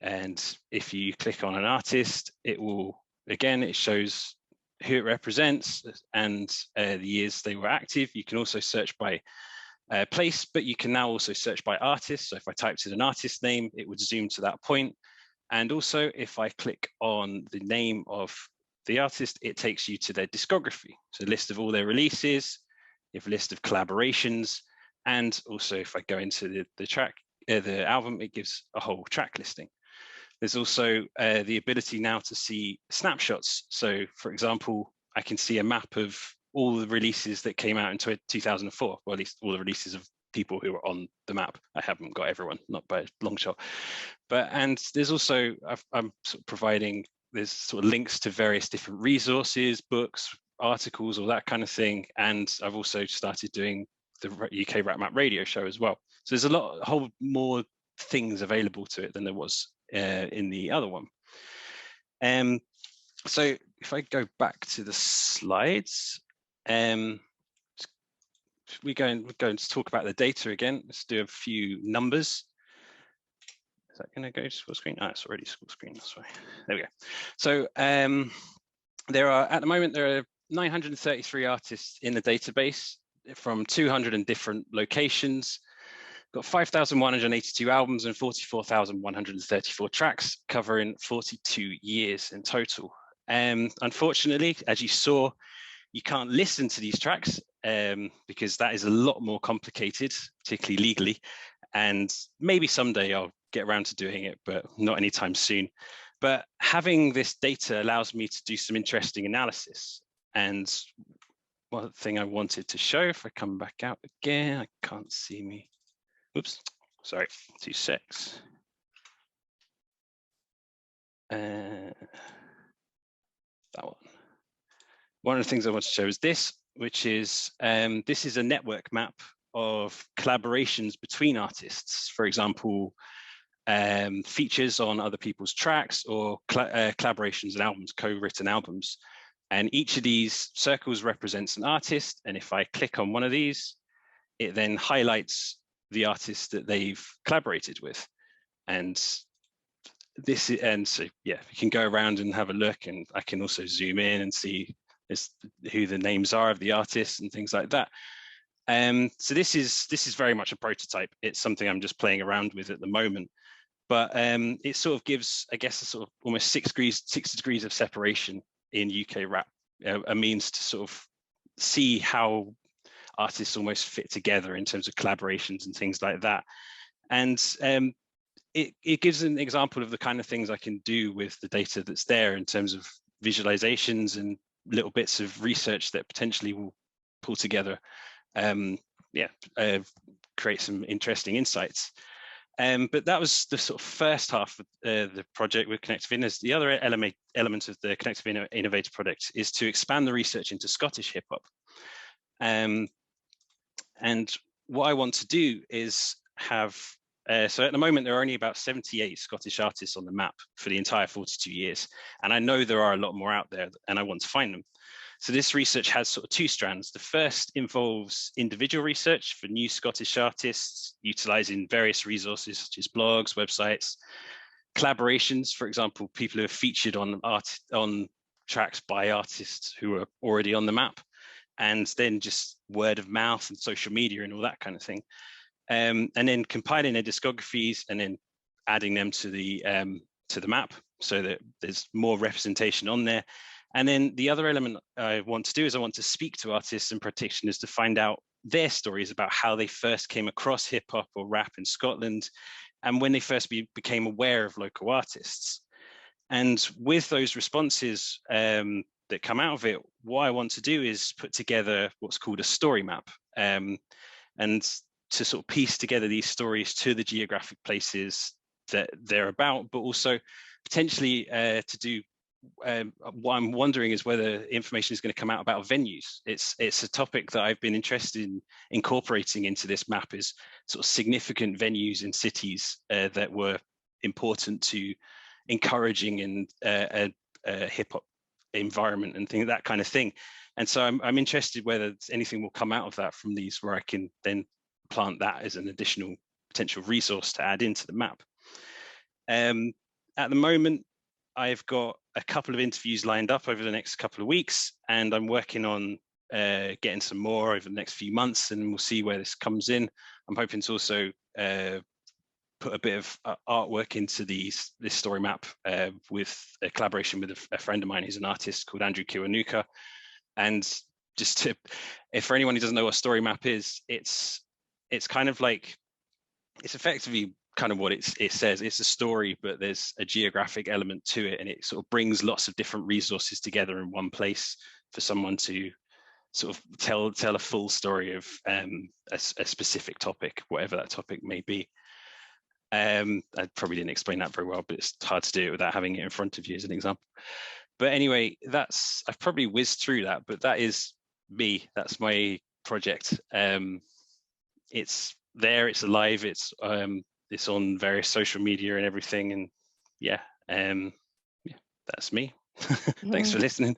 And if you click on an artist, it will, again, it shows who it represents and the years they were active. You can also search by place, but you can now also search by artist. So if I typed in an artist name, it would zoom to that point. And also if I click on the name of the artist, it takes you to their discography. So a list of all their releases, you have a list of collaborations. And also if I go into the album, it gives a whole track listing. There's also the ability now to see snapshots. So for example, I can see a map of all the releases that came out in 2004, or at least all the releases of people who are on the map. I haven't got everyone, not by a long shot. And there's also, I'm sort of providing, there's sort of links to various different resources, books, articles, all that kind of thing. And I've also started doing the UK Rap Map radio show as well. So there's a whole more things available to it than there was in the other one. So if I go back to the slides, we're going to talk about the data again. Let's do a few numbers. Is that going to go to full screen? Oh, it's already full screen. That's right. There we go. So at the moment, there are 933 artists in the database from 200 different locations. Got 5,182 albums and 44,134 tracks, covering 42 years in total. Unfortunately, as you saw, you can't listen to these tracks because that is a lot more complicated, particularly legally. And maybe someday I'll get around to doing it, but not anytime soon. But having this data allows me to do some interesting analysis. And one thing I wanted to show, if I come back out again, I can't see me. Oops, sorry, 2 secs. That one. One of the things I want to show is this, which is, this is a network map of collaborations between artists. For example, features on other people's tracks or collaborations and albums, co-written albums. And each of these circles represents an artist. And if I click on one of these, it then highlights the artist that they've collaborated with. And this is, and so yeah, you can go around and have a look, and I can also zoom in and see who the names are of the artists and things like that. So this is very much a prototype. It's something I'm just playing around with at the moment, but it sort of gives, I guess, a sort of almost 6 degrees of separation in UK rap, a means to sort of see how artists almost fit together in terms of collaborations and things like that. And it gives an example of the kind of things I can do with the data that's there in terms of visualizations and little bits of research that potentially will pull together, create some interesting insights. But that was the sort of first half of the project with Connected Innovators. The other element of the Connected Innovator project is to expand the research into Scottish hip hop. And what I want to do is have, so at the moment, there are only about 78 Scottish artists on the map for the entire 42 years. And I know there are a lot more out there, and I want to find them. So this research has sort of 2 strands. The first involves individual research for new Scottish artists, utilizing various resources such as blogs, websites, collaborations, for example, people who are featured on tracks by artists who are already on the map, and then just word of mouth and social media and all that kind of thing. And then compiling their discographies and then adding them to the map so that there's more representation on there. And then the other element I want to do is I want to speak to artists and practitioners to find out their stories about how they first came across hip hop or rap in Scotland, and when they first became aware of local artists. And with those responses that come out of it, what I want to do is put together what's called a story map, and to sort of piece together these stories to the geographic places that they're about, but also potentially to do what I'm wondering is whether information is going to come out about venues. It's a topic that I've been interested in incorporating into this map, is sort of significant venues in cities that were important to encouraging in a hip hop environment and that kind of thing. And so I'm interested whether anything will come out of that from these, where I can then plant that as an additional potential resource to add into the map. At the moment, I've got a couple of interviews lined up over the next couple of weeks, and I'm working on getting some more over the next few months, and we'll see where this comes in. I'm hoping to also put a bit of artwork into this story map with a collaboration with a friend of mine who's an artist called Andrew Kiwanuka. And just to, if for anyone who doesn't know what story map is, it's kind of like, it's effectively kind of what it says. It's a story, but there's a geographic element to it, and it sort of brings lots of different resources together in one place for someone to sort of tell a full story of a specific topic, whatever that topic may be. I probably didn't explain that very well, but it's hard to do it without having it in front of you as an example. But anyway, I've probably whizzed through that, but that is me. That's my project. It's there, it's alive, it's on various social media and everything. And yeah, that's me. Thanks for listening.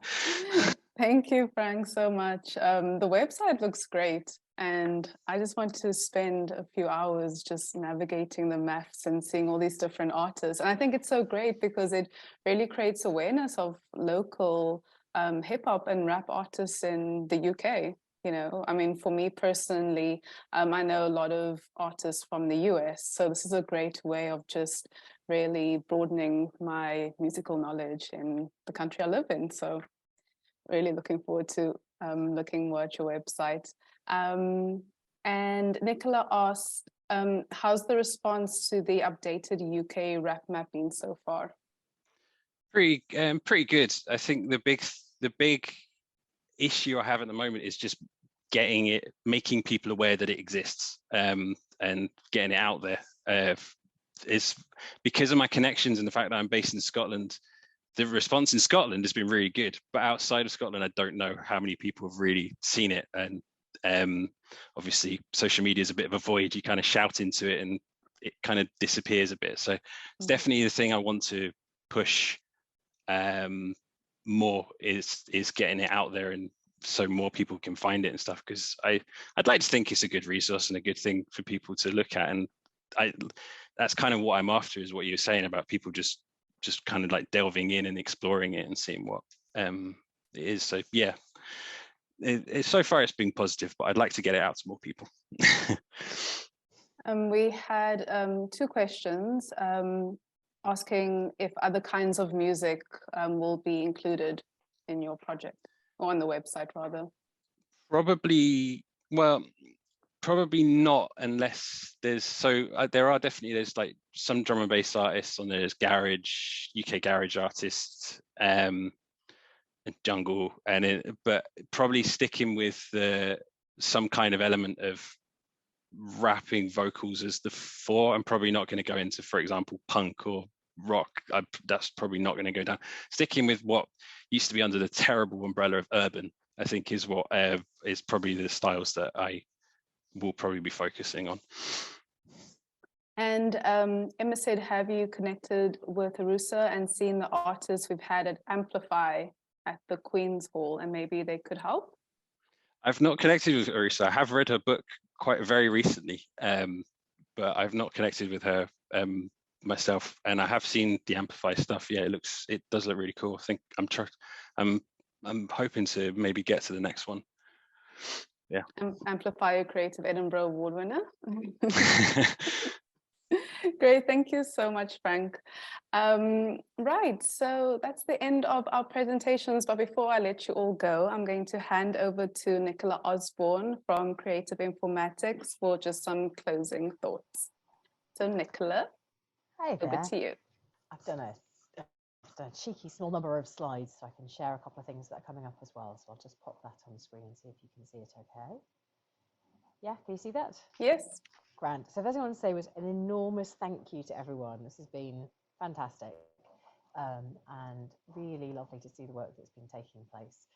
Thank you, Frank, so much. The website looks great, and I just want to spend a few hours just navigating the maps and seeing all these different artists. And I think it's so great because it really creates awareness of local hip hop and rap artists in the UK. You know, I mean, for me personally, I know a lot of artists from the US, so this is a great way of just really broadening my musical knowledge in the country I live in. So really looking forward to looking more at your website. And Nicola asked, how's the response to the updated UK rap map been so far? Pretty good. I think the big issue I have at the moment is just making people aware that it exists, and getting it out there. Is because of my connections and the fact that I'm based in Scotland. The response in Scotland has been really good, but outside of Scotland, I don't know how many people have really seen it. And obviously, social media is a bit of a void. You kind of shout into it, and it kind of disappears a bit. So it's definitely the thing I want to push more is getting it out there, and so more people can find it and stuff, because I'd like to think it's a good resource and a good thing for people to look at. And that's kind of what I'm after, is what you were saying about people just kind of like delving in and exploring it and seeing what it is. So yeah, so far it's been positive, but I'd like to get it out to more people. We had 2 questions asking if other kinds of music will be included in your project, or on the website rather. Probably not, unless there's there are definitely, there's like some drum and bass artists on there, there's UK garage artists, and jungle, but probably sticking with some kind of element of rapping vocals as the fore. I'm probably not going to go into, for example, punk or rock. That's probably not going to go down. Sticking with what used to be under the terrible umbrella of urban, I think, is what is probably the styles that I will probably be focusing on. And Emma said, have you connected with Arusa and seen the artists we've had at Amplify at the Queen's Hall, and maybe they could help? I've not connected with Arusa. I have read her book very recently, but I've not connected with her myself. And I have seen the Amplify stuff. Yeah, it does look really cool. I think I'm hoping to maybe get to the next one. Yeah. Amplify, a Creative Edinburgh award winner. Great, thank you so much, Frank. Right, so that's the end of our presentations, but before I let you all go, I'm going to hand over to Nicola Osborne from Creative Informatics for just some closing thoughts. So Nicola, over to you. I've done a cheeky small number of slides, so I can share a couple of things that are coming up as well. So I'll just pop that on screen and see if you can see it okay. Yeah, can you see that? Yes. Grand. So first thing I want to say was an enormous thank you to everyone. This has been fantastic, and really lovely to see the work that's been taking place.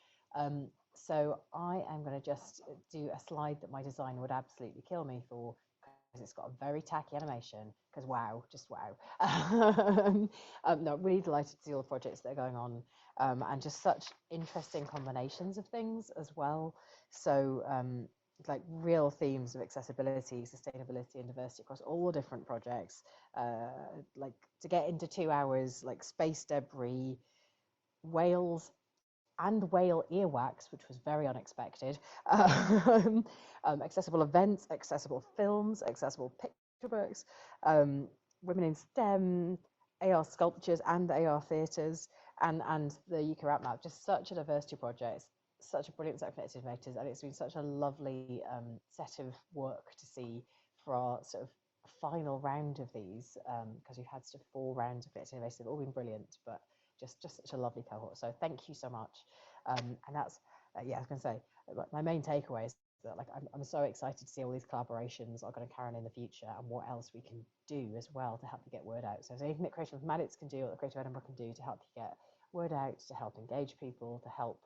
So I am going to just do a slide that my designer would absolutely kill me for, because it's got a very tacky animation, because wow, just wow. No, really delighted to see all the projects that are going on, and just such interesting combinations of things as well. So like real themes of accessibility, sustainability and diversity across all different projects, like to get into 2 hours, like space debris, whales and whale earwax, which was very unexpected, accessible events, accessible films, accessible picture books, women in STEM, AR sculptures and AR theatres, and the UK Rap Map. Just such a diversity of projects, such a brilliant set of Connected Innovators, and it's been such a lovely set of work to see for our sort of final round of these, because we've had sort of 4 rounds of Connected Innovators. They've all been brilliant, but just such a lovely cohort. So thank you so much. And that's yeah, I was going to say my main takeaway is that like I'm so excited to see all these collaborations are going to carry on in the future, and what else we can do as well to help you get word out. So if there's anything that Creative Informatics can do, or that Creative Edinburgh can do to help you get word out, to help engage people, to help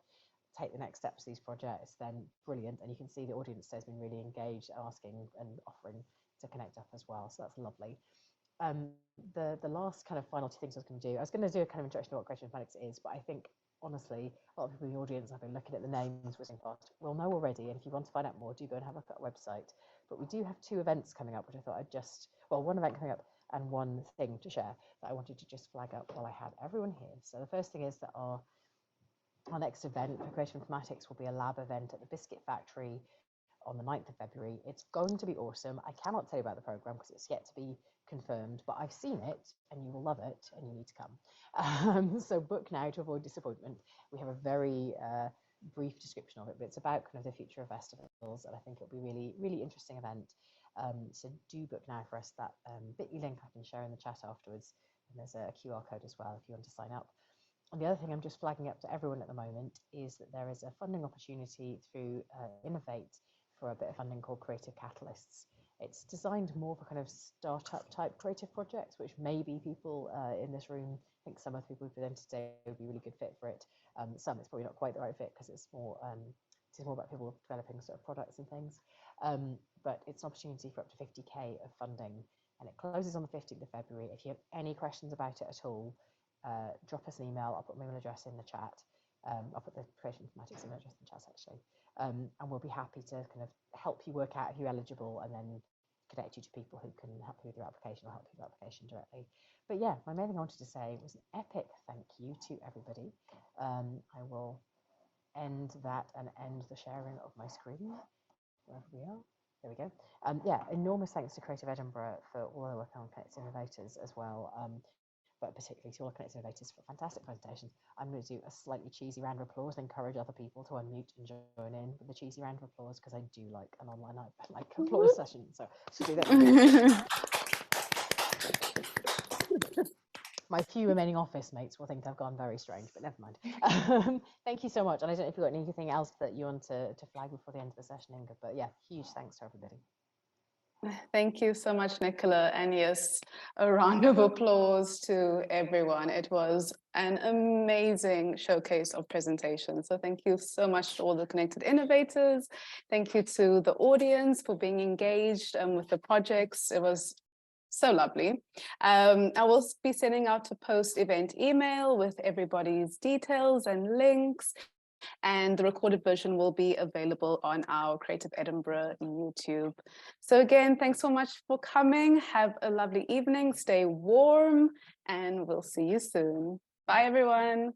take the next steps of these projects, then brilliant. And you can see the audience has been really engaged, asking and offering to connect up as well. So that's lovely. The last kind of final 2 things I was going to do a kind of introduction to what Creative Informatics is, but I think honestly a lot of people in the audience have been looking at the names whizzing past will know already, and if you want to find out more, do go and have a look at our website. But we do have 2 events coming up, which I thought I'd just, well, 1 event coming up and 1 thing to share that I wanted to just flag up while I had everyone here. So the first thing is that our next event for Creative Informatics will be a lab event at the Biscuit Factory on the 9th of February. It's going to be awesome. I cannot tell you about the programme because it's yet to be confirmed, but I've seen it and you will love it and you need to come. So book now to avoid disappointment. We have a very brief description of it, but it's about kind of the future of festivals, and I think it'll be really, really interesting event. So do book now for us. That bit.ly link I can share in the chat afterwards, and there's a QR code as well if you want to sign up. And the other thing I'm just flagging up to everyone at the moment is that there is a funding opportunity through Innovate for a bit of funding called Creative Catalysts. It's designed more for kind of startup type creative projects, which maybe people in this room, I think some of the people who presented today would be a really good fit for it. Some it's probably not quite the right fit because it's more about people developing sort of products and things. But it's an opportunity for up to 50k of funding, and it closes on the 15th of February. If you have any questions about it at all, drop us an email. I'll put my email address in the chat. I'll put the Creative Informatics email address in the chat actually. And we'll be happy to kind of help you work out if you're eligible and then connect you to people who can help you with your application or help you with your application directly. But yeah, my main thing I wanted to say was an epic thank you to everybody. I will end that and end the sharing of my screen, wherever we are. There we go. Yeah, enormous thanks to Creative Edinburgh for all their work on Connected Innovators as well, but particularly to all the Connected Innovators for fantastic presentations. I'm going to do a slightly cheesy round of applause and encourage other people to unmute and join in with the cheesy round of applause because I do like an online like applause session. So should do that. My few remaining office mates will think I've gone very strange, but never mind. Thank you so much. And I don't know if you've got anything else that you want to flag before the end of the session, Inga, but yeah, huge thanks to everybody. Thank you so much, Nicola. And yes, a round of applause to everyone. It was an amazing showcase of presentations. So thank you so much to all the Connected Innovators. Thank you to the audience for being engaged with the projects. It was so lovely. I will be sending out a post-event email with everybody's details and links. And the recorded version will be available on our Creative Edinburgh YouTube. So again, thanks so much for coming. Have a lovely evening, stay warm, and we'll see you soon. Bye, everyone.